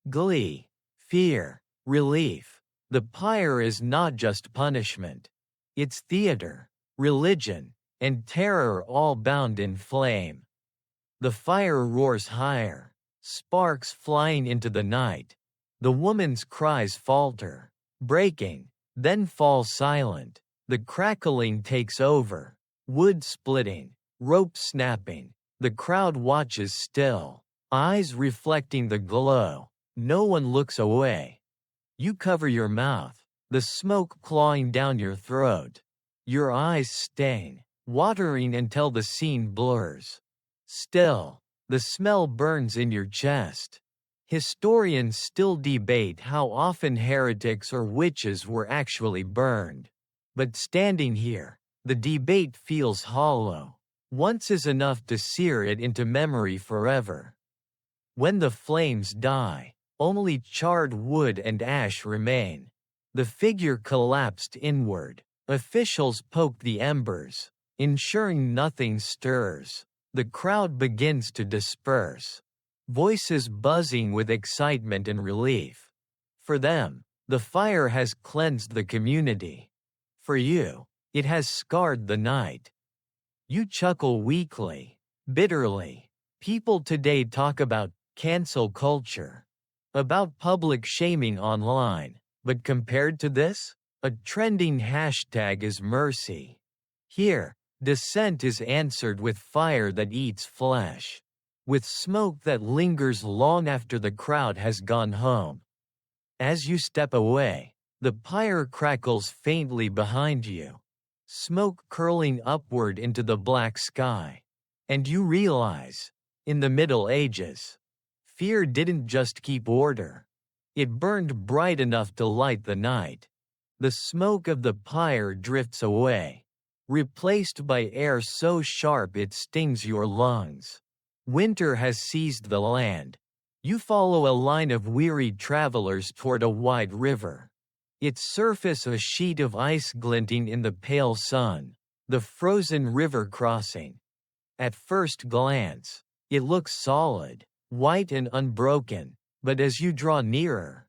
glee, fear, relief. The pyre is not just punishment. It's theater, religion, and terror all bound in flame. The fire roars higher, sparks flying into the night. The woman's cries falter, breaking, then fall silent. The crackling takes over, wood splitting, rope snapping. The crowd watches still, eyes reflecting the glow. No one looks away. You cover your mouth, the smoke clawing down your throat. Your eyes stain, watering until the scene blurs. Still, the smell burns in your chest. Historians still debate how often heretics or witches were actually burned. But standing here, the debate feels hollow. Once is enough to sear it into memory forever. When the flames die, only charred wood and ash remain. The figure collapsed inward. Officials poke the embers, ensuring nothing stirs. The crowd begins to disperse, voices buzzing with excitement and relief. For them, the fire has cleansed the community. For you, it has scarred the night. You chuckle weakly, bitterly. People today talk about cancel culture, about public shaming online, but compared to this, a trending hashtag is mercy. Here, dissent is answered with fire that eats flesh, with smoke that lingers long after the crowd has gone home. As you step away, the pyre crackles faintly behind you, smoke curling upward into the black sky. And you realize, in the Middle Ages, fear didn't just keep order. It burned bright enough to light the night. The smoke of the pyre drifts away, replaced by air so sharp it stings your lungs. Winter has seized the land. You follow a line of wearied travelers toward a wide river. Its surface a sheet of ice glinting in the pale sun, the frozen river crossing. At first glance, it looks solid, white and unbroken, but as you draw nearer,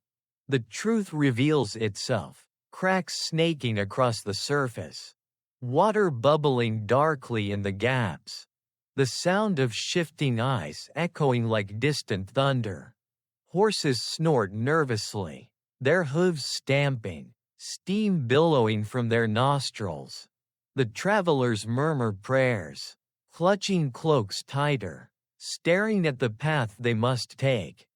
the truth reveals itself, cracks snaking across the surface, water bubbling darkly in the gaps, the sound of shifting ice echoing like distant thunder. Horses snort nervously, their hooves stamping, steam billowing from their nostrils. The travelers murmur prayers, clutching cloaks tighter, staring at the path they must take.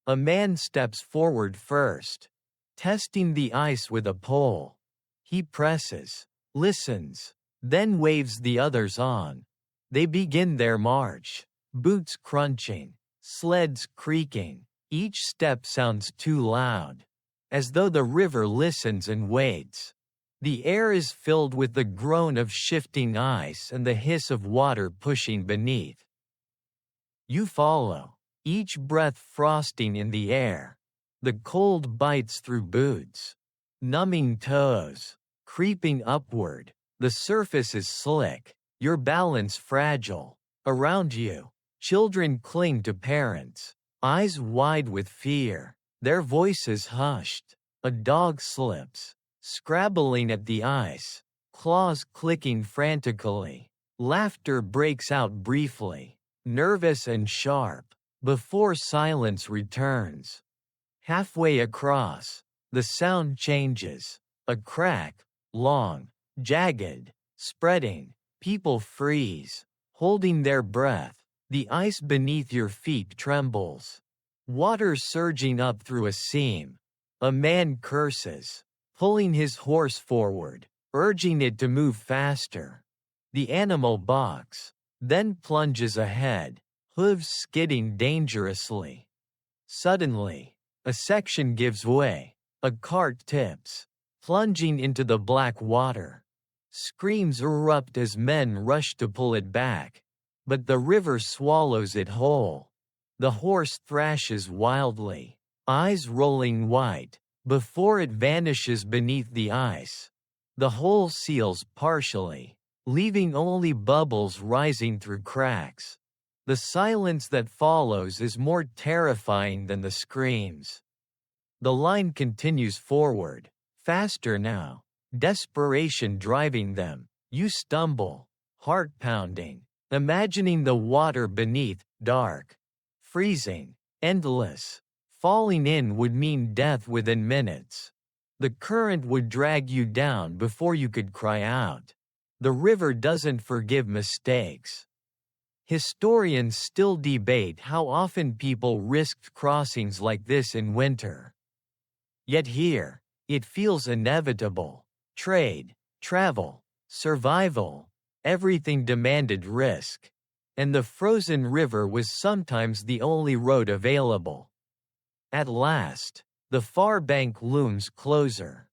A man steps forward first, testing the ice with a pole. He presses, listens, then waves the others on. They begin their march, boots crunching, sleds creaking. Each step sounds too loud, as though the river listens and waits. The air is filled with the groan of shifting ice and the hiss of water pushing beneath. You follow, each breath frosting in the air. The cold bites through boots, numbing toes, creeping upward. The surface is slick, your balance fragile. Around you, children cling to parents, eyes wide with fear, their voices hushed. A dog slips, scrabbling at the ice, claws clicking frantically. Laughter breaks out briefly, nervous and sharp, before silence returns. Halfway across, the sound changes. A crack, long, jagged, spreading. People freeze, holding their breath. The ice beneath your feet trembles. Water surging up through a seam. A man curses, pulling his horse forward, urging it to move faster. The animal balks, then plunges ahead, hooves skidding dangerously. Suddenly, a section gives way. A cart tips, plunging into the black water. Screams erupt as men rush to pull it back, but the river swallows it whole. The horse thrashes wildly, eyes rolling white, before it vanishes beneath the ice. The hole seals partially, leaving only bubbles rising through cracks. The silence that follows is more terrifying than the screams. The line continues forward, faster now, desperation driving them. You stumble, heart pounding, imagining the water beneath, dark, freezing, endless. Falling in would mean death within minutes. The current would drag you down before you could cry out. The river doesn't forgive mistakes. Historians still debate how often people risked crossings like this in winter. Yet here, it feels inevitable. Trade, travel, survival, everything demanded risk. And the frozen river was sometimes the only road available. At last, the far bank looms closer.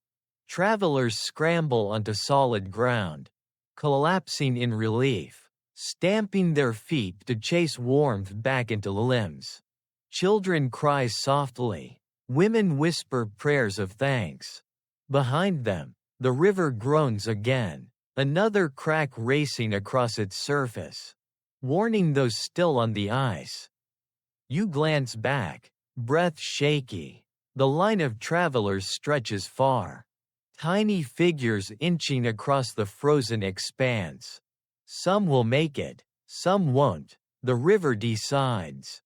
Travelers scramble onto solid ground, collapsing in relief, stamping their feet to chase warmth back into limbs. Children cry softly, women whisper prayers of thanks. Behind them, the river groans again, another crack racing across its surface, warning those still on the ice. You glance back, breath shaky. The line of travelers stretches far. Tiny figures inching across the frozen expanse. Some will make it, some won't. The river decides.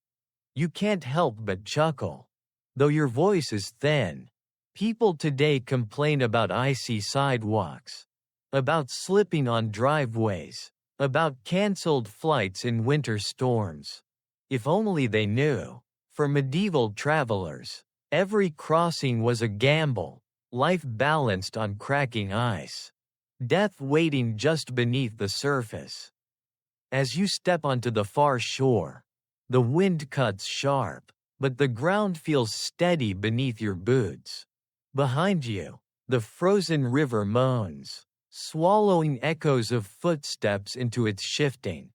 You can't help but chuckle. Though your voice is thin. People today complain about icy sidewalks, about slipping on driveways, about canceled flights in winter storms. If only they knew. For medieval travelers, Every crossing was a gamble, life balanced on cracking ice. Death waiting just beneath the surface. As you step onto the far shore, the wind cuts sharp, but the ground feels steady beneath your boots. Behind you, the frozen river moans, swallowing echoes of footsteps into its shifting,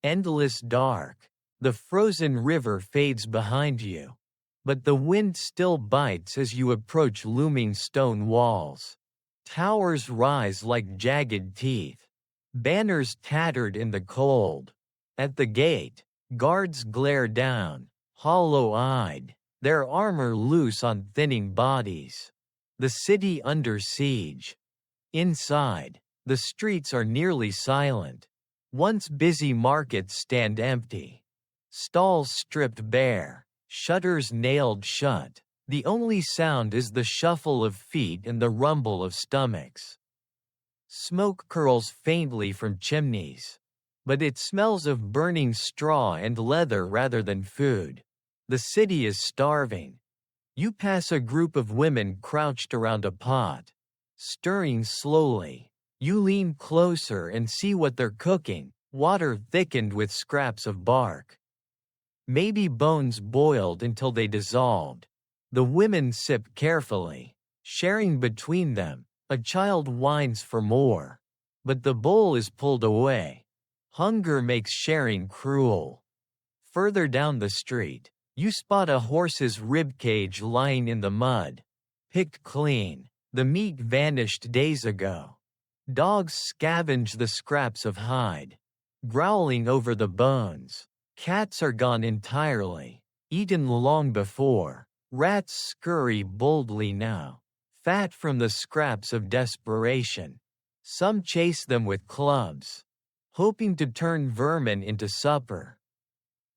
endless dark. The frozen river fades behind you, but the wind still bites as you approach looming stone walls. Towers rise like jagged teeth, banners tattered in the cold. At the gate, guards glare down, hollow-eyed, their armor loose on thinning bodies. The city under siege. Inside, the streets are nearly silent. Once busy markets stand empty. Stalls stripped bare, shutters nailed shut. The only sound is the shuffle of feet and the rumble of stomachs. Smoke curls faintly from chimneys, but it smells of burning straw and leather rather than food. The city is starving. You pass a group of women crouched around a pot, stirring slowly. You lean closer and see what they're cooking, water thickened with scraps of bark. Maybe bones boiled until they dissolved. The women sip carefully, sharing between them. A child whines for more, but the bowl is pulled away. Hunger makes sharing cruel. Further down the street, you spot a horse's ribcage lying in the mud, picked clean. The meat vanished days ago. Dogs scavenge the scraps of hide, growling over the bones. Cats are gone entirely, eaten long before. Rats scurry boldly now, fat from the scraps of desperation. Some chase them with clubs, hoping to turn vermin into supper.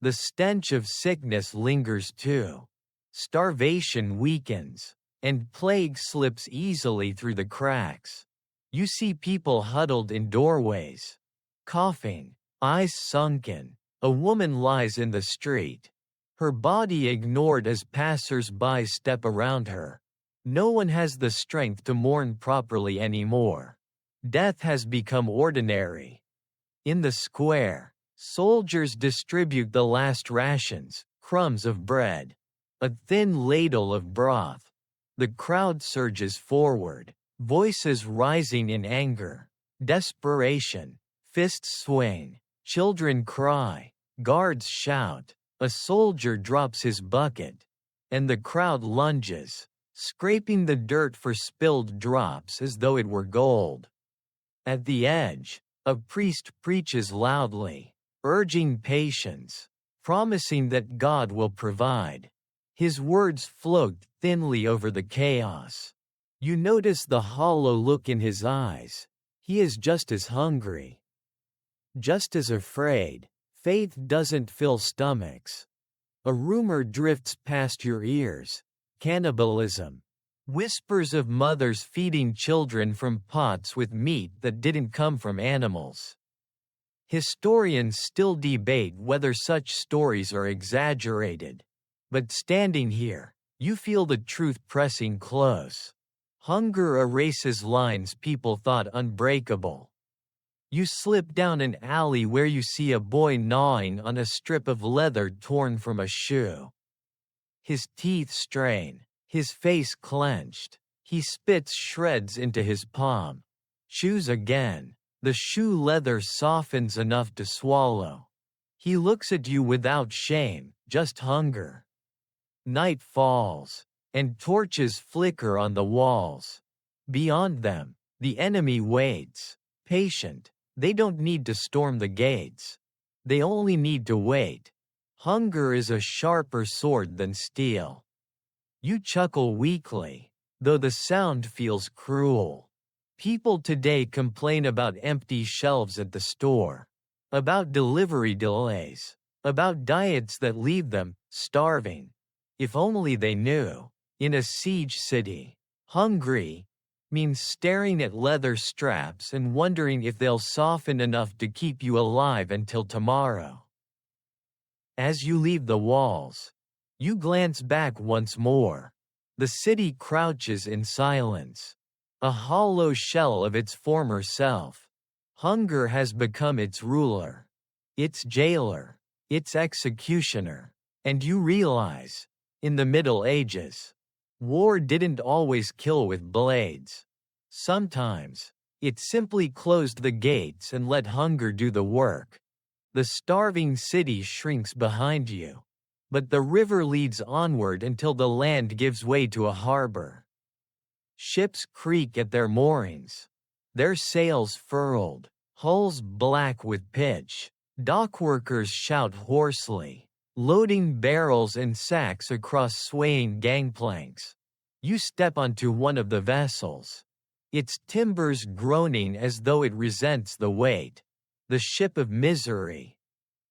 The stench of sickness lingers too. Starvation weakens, and plague slips easily through the cracks. You see people huddled in doorways, coughing, eyes sunken. A woman lies in the street, her body ignored as passers-by step around her. No one has the strength to mourn properly anymore. Death has become ordinary. In the square, soldiers distribute the last rations, crumbs of bread, a thin ladle of broth. The crowd surges forward, voices rising in anger, desperation, fists swing, children cry, guards shout. A soldier drops his bucket, and the crowd lunges, scraping the dirt for spilled drops as though it were gold. At the edge, a priest preaches loudly, urging patience, promising that God will provide. His words float thinly over the chaos. You notice the hollow look in his eyes. He is just as hungry, just as afraid. Faith doesn't fill stomachs. A rumor drifts past your ears. Cannibalism. Whispers of mothers feeding children from pots with meat that didn't come from animals. Historians still debate whether such stories are exaggerated. But standing here, you feel the truth pressing close. Hunger erases lines people thought unbreakable. You slip down an alley where you see a boy gnawing on a strip of leather torn from a shoe. His teeth strain, his face clenched. He spits shreds into his palm. Chews again. The shoe leather softens enough to swallow. He looks at you without shame, just hunger. Night falls, and torches flicker on the walls. Beyond them, the enemy waits, patient. They don't need to storm the gates. They only need to wait. Hunger is a sharper sword than steel. You chuckle weakly, though the sound feels cruel. People today complain about empty shelves at the store, about delivery delays, about diets that leave them starving. If only they knew. In a siege city, hungry means staring at leather straps and wondering if they'll soften enough to keep you alive until tomorrow. As you leave the walls, you glance back once more. The city crouches in silence, a hollow shell of its former self. Hunger has become its ruler, its jailer, its executioner. And you realize, in the Middle Ages, war didn't always kill with blades. Sometimes, it simply closed the gates and let hunger do the work. The starving city shrinks behind you, but the river leads onward until the land gives way to a harbor. Ships creak at their moorings, their sails furled, hulls black with pitch. Dockworkers shout hoarsely, loading barrels and sacks across swaying gangplanks. You step onto one of the vessels, its timbers groaning as though it resents the weight. The ship of misery.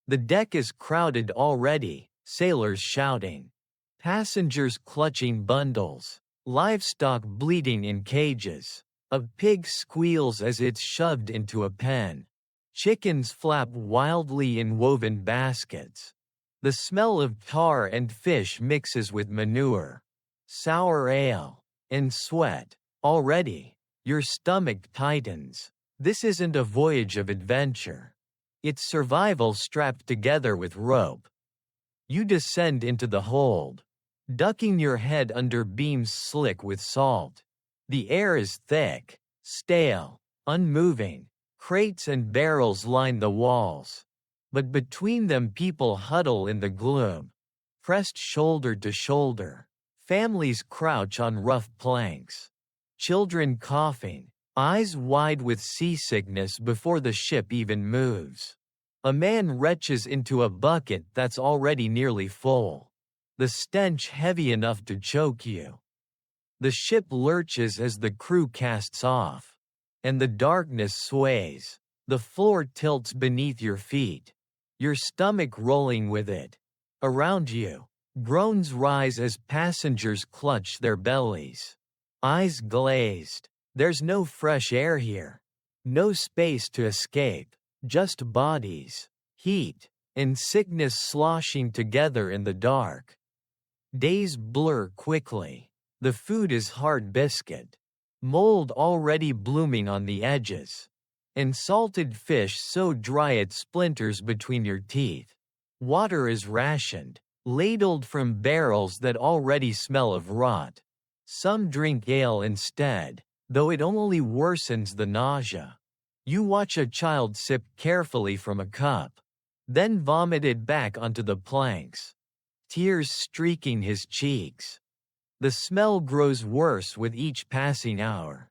The deck is crowded already, sailors shouting, passengers clutching bundles, livestock bleeding in cages. A pig squeals as it's shoved into a pen. Chickens flap wildly in woven baskets. The smell of tar and fish mixes with manure, sour ale, and sweat. Already, your stomach tightens. This isn't a voyage of adventure. It's survival strapped together with rope. You descend into the hold, ducking your head under beams slick with salt. The air is thick, stale, unmoving. Crates and barrels line the walls. But between them people huddle in the gloom, pressed shoulder to shoulder. Families crouch on rough planks. Children coughing, eyes wide with seasickness before the ship even moves. A man retches into a bucket that's already nearly full, the stench heavy enough to choke you. The ship lurches as the crew casts off, and the darkness sways. The floor tilts beneath your feet, your stomach rolling with it. Around you, groans rise as passengers clutch their bellies. Eyes glazed. There's no fresh air here. No space to escape. Just bodies, heat, and sickness sloshing together in the dark. Days blur quickly. The food is hard biscuit, mold already blooming on the edges, and salted fish so dry it splinters between your teeth. Water is rationed, ladled from barrels that already smell of rot. Some drink ale instead, though it only worsens the nausea. You watch a child sip carefully from a cup, then vomit it back onto the planks, tears streaking his cheeks. The smell grows worse with each passing hour.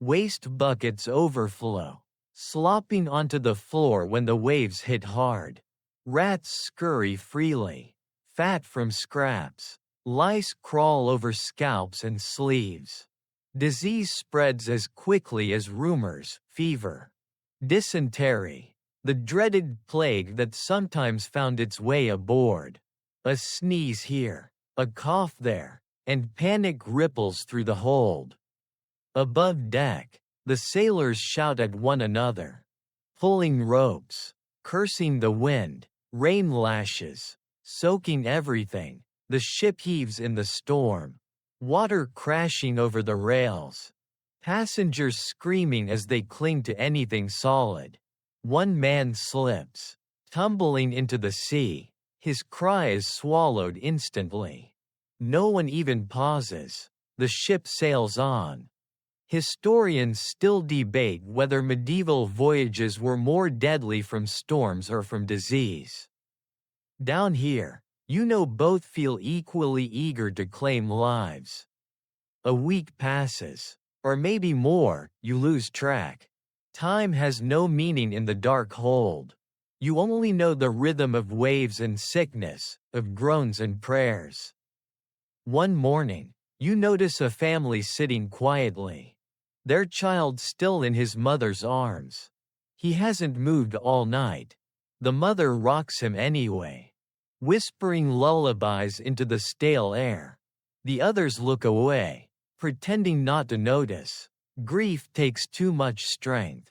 Waste buckets overflow, slopping onto the floor when the waves hit hard. Rats scurry freely, fat from scraps. Lice crawl over scalps and sleeves. Disease spreads as quickly as rumors, fever. Dysentery, the dreaded plague that sometimes found its way aboard. A sneeze here, a cough there, and panic ripples through the hold. Above deck, the sailors shout at one another, pulling ropes, cursing the wind. Rain lashes, soaking everything. The ship heaves in the storm, water crashing over the rails. Passengers screaming as they cling to anything solid. One man slips, tumbling into the sea. His cry is swallowed instantly. No one even pauses. The ship sails on. Historians still debate whether medieval voyages were more deadly from storms or from disease. Down here, you know both feel equally eager to claim lives. A week passes, or maybe more, you lose track. Time has no meaning in the dark hold. You only know the rhythm of waves and sickness, of groans and prayers. One morning, you notice a family sitting quietly. Their child still in his mother's arms. He hasn't moved all night. The mother rocks him anyway, whispering lullabies into the stale air. The others look away, pretending not to notice. Grief takes too much strength.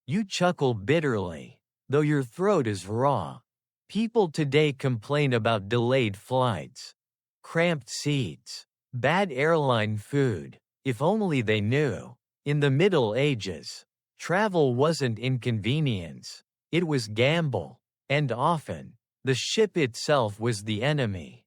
You chuckle bitterly, though your throat is raw. People today complain about delayed flights, cramped seats, Bad airline food. If only they knew. In the Middle Ages, travel wasn't inconvenience, it was gamble, and often, the ship itself was the enemy.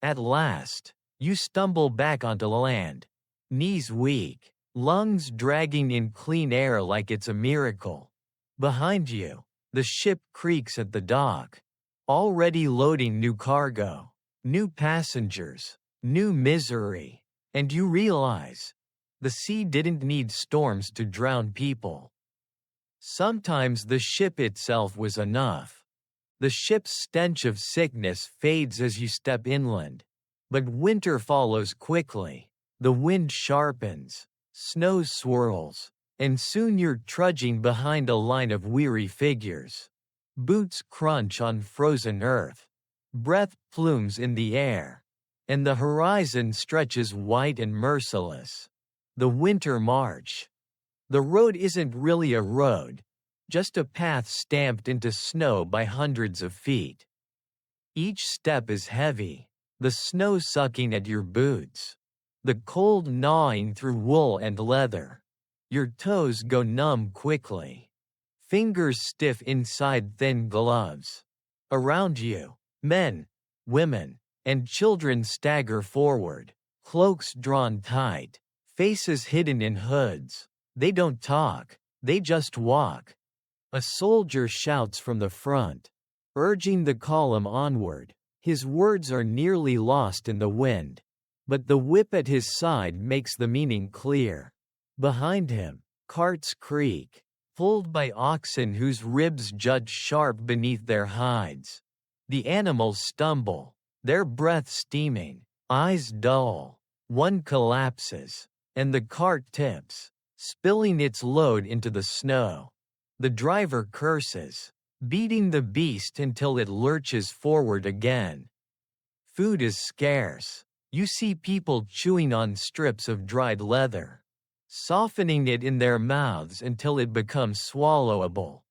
At last, you stumble back onto land, knees weak, lungs dragging in clean air like it's a miracle. Behind you, the ship creaks at the dock, already loading new cargo, new passengers, new misery, and you realize the sea didn't need storms to drown people. Sometimes the ship itself was enough. The ship's stench of sickness fades as you step inland. But winter follows quickly. The wind sharpens, snow swirls, and soon you're trudging behind a line of weary figures. Boots crunch on frozen earth. Breath plumes in the air. And the horizon stretches white and merciless. The winter march. The road isn't really a road, just a path stamped into snow by hundreds of feet. Each step is heavy, the snow sucking at your boots, the cold gnawing through wool and leather. Your toes go numb quickly, fingers stiff inside thin gloves. Around you, men, women, and children stagger forward, cloaks drawn tight, faces hidden in hoods. They don't talk, they just walk. A soldier shouts from the front, urging the column onward. His words are nearly lost in the wind, but the whip at his side makes the meaning clear. Behind him, carts creak, pulled by oxen whose ribs jut sharp beneath their hides. The animals stumble, their breath steaming, eyes dull. One collapses, and the cart tips, spilling its load into the snow. The driver curses, beating the beast until it lurches forward again. Food is scarce. You see people chewing on strips of dried leather, softening it in their mouths until it becomes swallowable.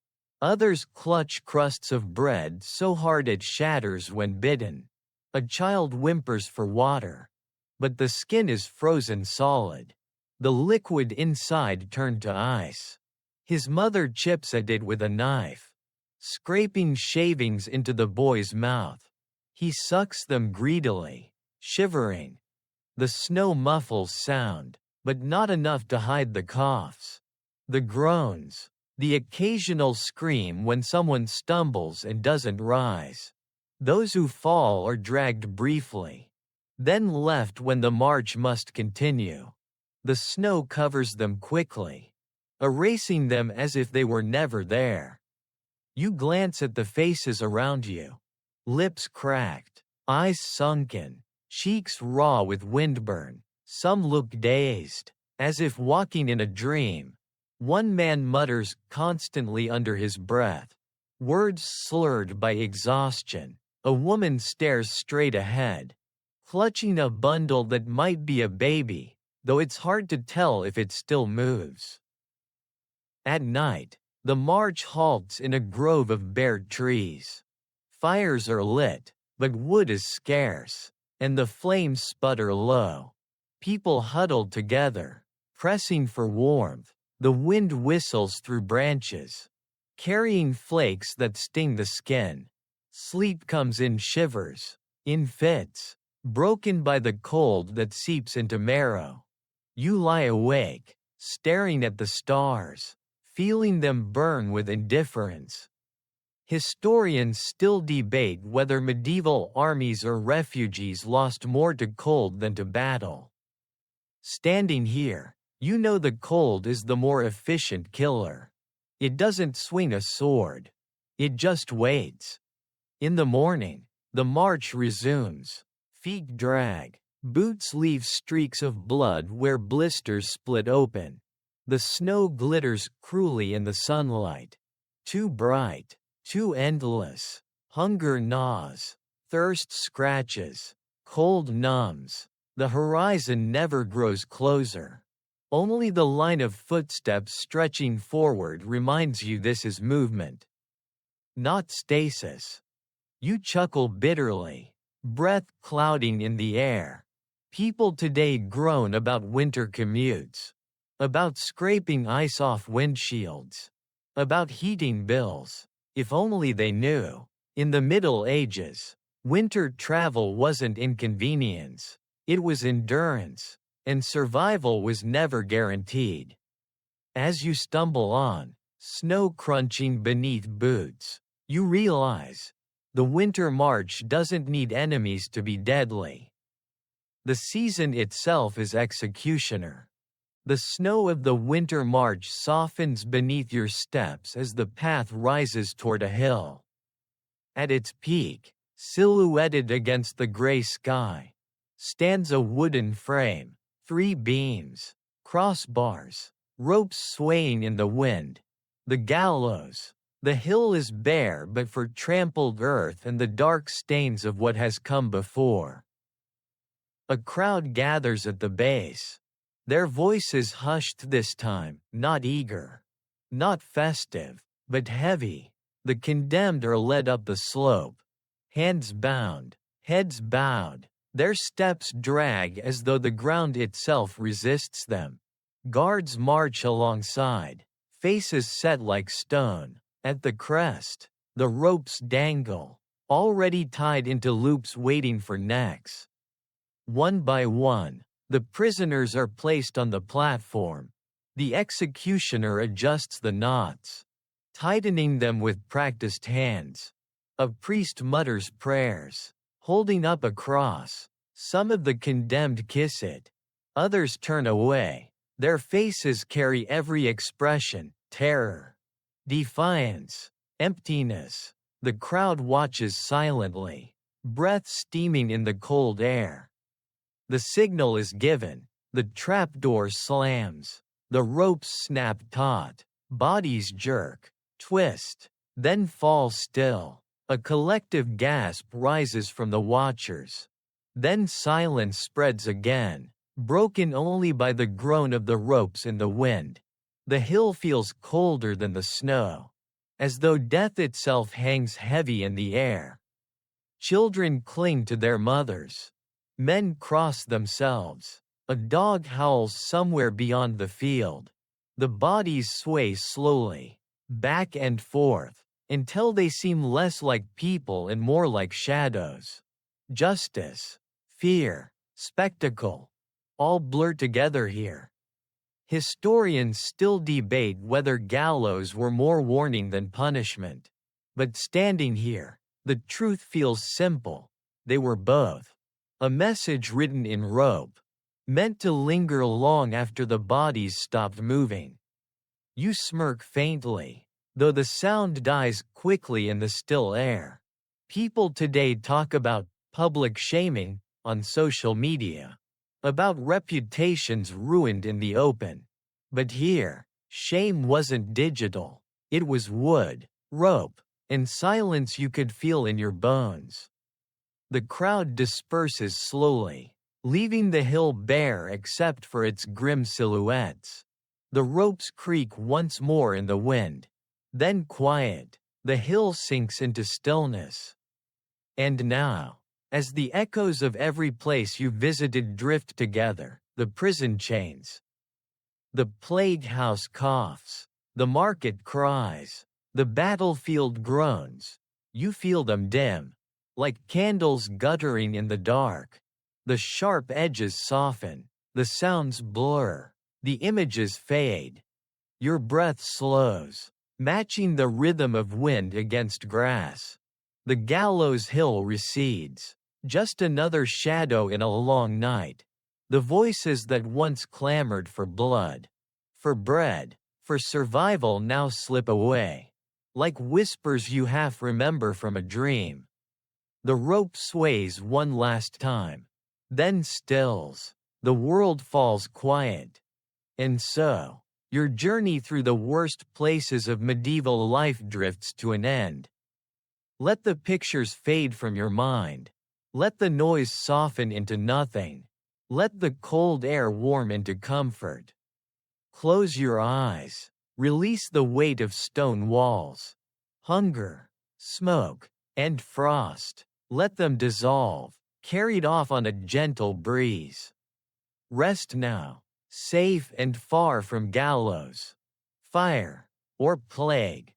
Others clutch crusts of bread so hard it shatters when bitten. A child whimpers for water, but the skin is frozen solid. The liquid inside turned to ice. His mother chips at it with a knife, scraping shavings into the boy's mouth. He sucks them greedily, shivering. The snow muffles sound, but not enough to hide the coughs, the groans, the occasional scream when someone stumbles and doesn't rise. Those who fall are dragged briefly, then left when the march must continue. The snow covers them quickly, erasing them as if they were never there. You glance at the faces around you, lips cracked, eyes sunken, cheeks raw with windburn. Some look dazed, as if walking in a dream. One man mutters constantly under his breath, words slurred by exhaustion. A woman stares straight ahead, clutching a bundle that might be a baby, though it's hard to tell if it still moves. At night, the march halts in a grove of bare trees. Fires are lit, but wood is scarce, and the flames sputter low. People huddle together, pressing for warmth. The wind whistles through branches, carrying flakes that sting the skin. Sleep comes in shivers, in fits, broken by the cold that seeps into marrow. You lie awake, staring at the stars, feeling them burn with indifference. Historians still debate whether medieval armies or refugees lost more to cold than to battle. Standing here, you know the cold is the more efficient killer. It doesn't swing a sword. It just waits. In the morning, the march resumes. Feet drag. Boots leave streaks of blood where blisters split open. The snow glitters cruelly in the sunlight. Too bright, too endless. Hunger gnaws. Thirst scratches. Cold numbs. The horizon never grows closer. Only the line of footsteps stretching forward reminds you this is movement, not stasis. You chuckle bitterly, breath clouding in the air. People today groan about winter commutes, about scraping ice off windshields, about heating bills. If only they knew. In the Middle Ages, winter travel wasn't inconvenience, it was endurance, and survival was never guaranteed. As you stumble on, snow crunching beneath boots, you realize the winter march doesn't need enemies to be deadly. The season itself is executioner. The snow of the winter march softens beneath your steps as the path rises toward a hill. At its peak, silhouetted against the gray sky, stands a wooden frame, 3 beams, crossbars, ropes swaying in the wind. The gallows. The hill is bare but for trampled earth and the dark stains of what has come before. A crowd gathers at the base. Their voices hushed this time, not eager, not festive, but heavy. The condemned are led up the slope, hands bound, heads bowed. Their steps drag as though the ground itself resists them. Guards march alongside, faces set like stone. At the crest, the ropes dangle, already tied into loops waiting for necks. One by one, the prisoners are placed on the platform. The executioner adjusts the knots, tightening them with practiced hands. A priest mutters prayers, holding up a cross. Some of the condemned kiss it. Others turn away. Their faces carry every expression: terror, defiance, emptiness. The crowd watches silently, breath steaming in the cold air. The signal is given. The trapdoor slams. The ropes snap taut. Bodies jerk, twist, then fall still. A collective gasp rises from the watchers. Then silence spreads again, broken only by the groan of the ropes in the wind. The hill feels colder than the snow, as though death itself hangs heavy in the air. Children cling to their mothers. Men cross themselves. A dog howls somewhere beyond the field. The bodies sway slowly, back and forth, until they seem less like people and more like shadows. Justice, fear, spectacle, all blur together here. Historians still debate whether gallows were more warning than punishment. But standing here, the truth feels simple. They were both. A message written in rope, meant to linger long after the bodies stopped moving. You smirk faintly, though the sound dies quickly in the still air. People today talk about public shaming on social media, about reputations ruined in the open. But here, shame wasn't digital. It was wood, rope, and silence you could feel in your bones. The crowd disperses slowly, leaving the hill bare except for its grim silhouettes. The ropes creak once more in the wind. Then quiet. The hill sinks into stillness. And now, as the echoes of every place you visited drift together, the prison chains, the plague house coughs, the market cries, the battlefield groans, you feel them dim, like candles guttering in the dark. The sharp edges soften, the sounds blur, the images fade. Your breath slows, matching the rhythm of wind against grass. The gallows hill recedes, just another shadow in a long night. The voices that once clamored for blood, for bread, for survival now slip away, like whispers you half remember from a dream. The rope sways one last time, then stills. The world falls quiet. And so, your journey through the worst places of medieval life drifts to an end. Let the pictures fade from your mind. Let the noise soften into nothing. Let the cold air warm into comfort. Close your eyes. Release the weight of stone walls. Hunger, smoke, and frost. Let them dissolve. carried off on a gentle breeze. Rest now, safe and far from gallows, fire, or plague.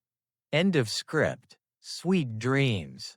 End of script. Sweet dreams.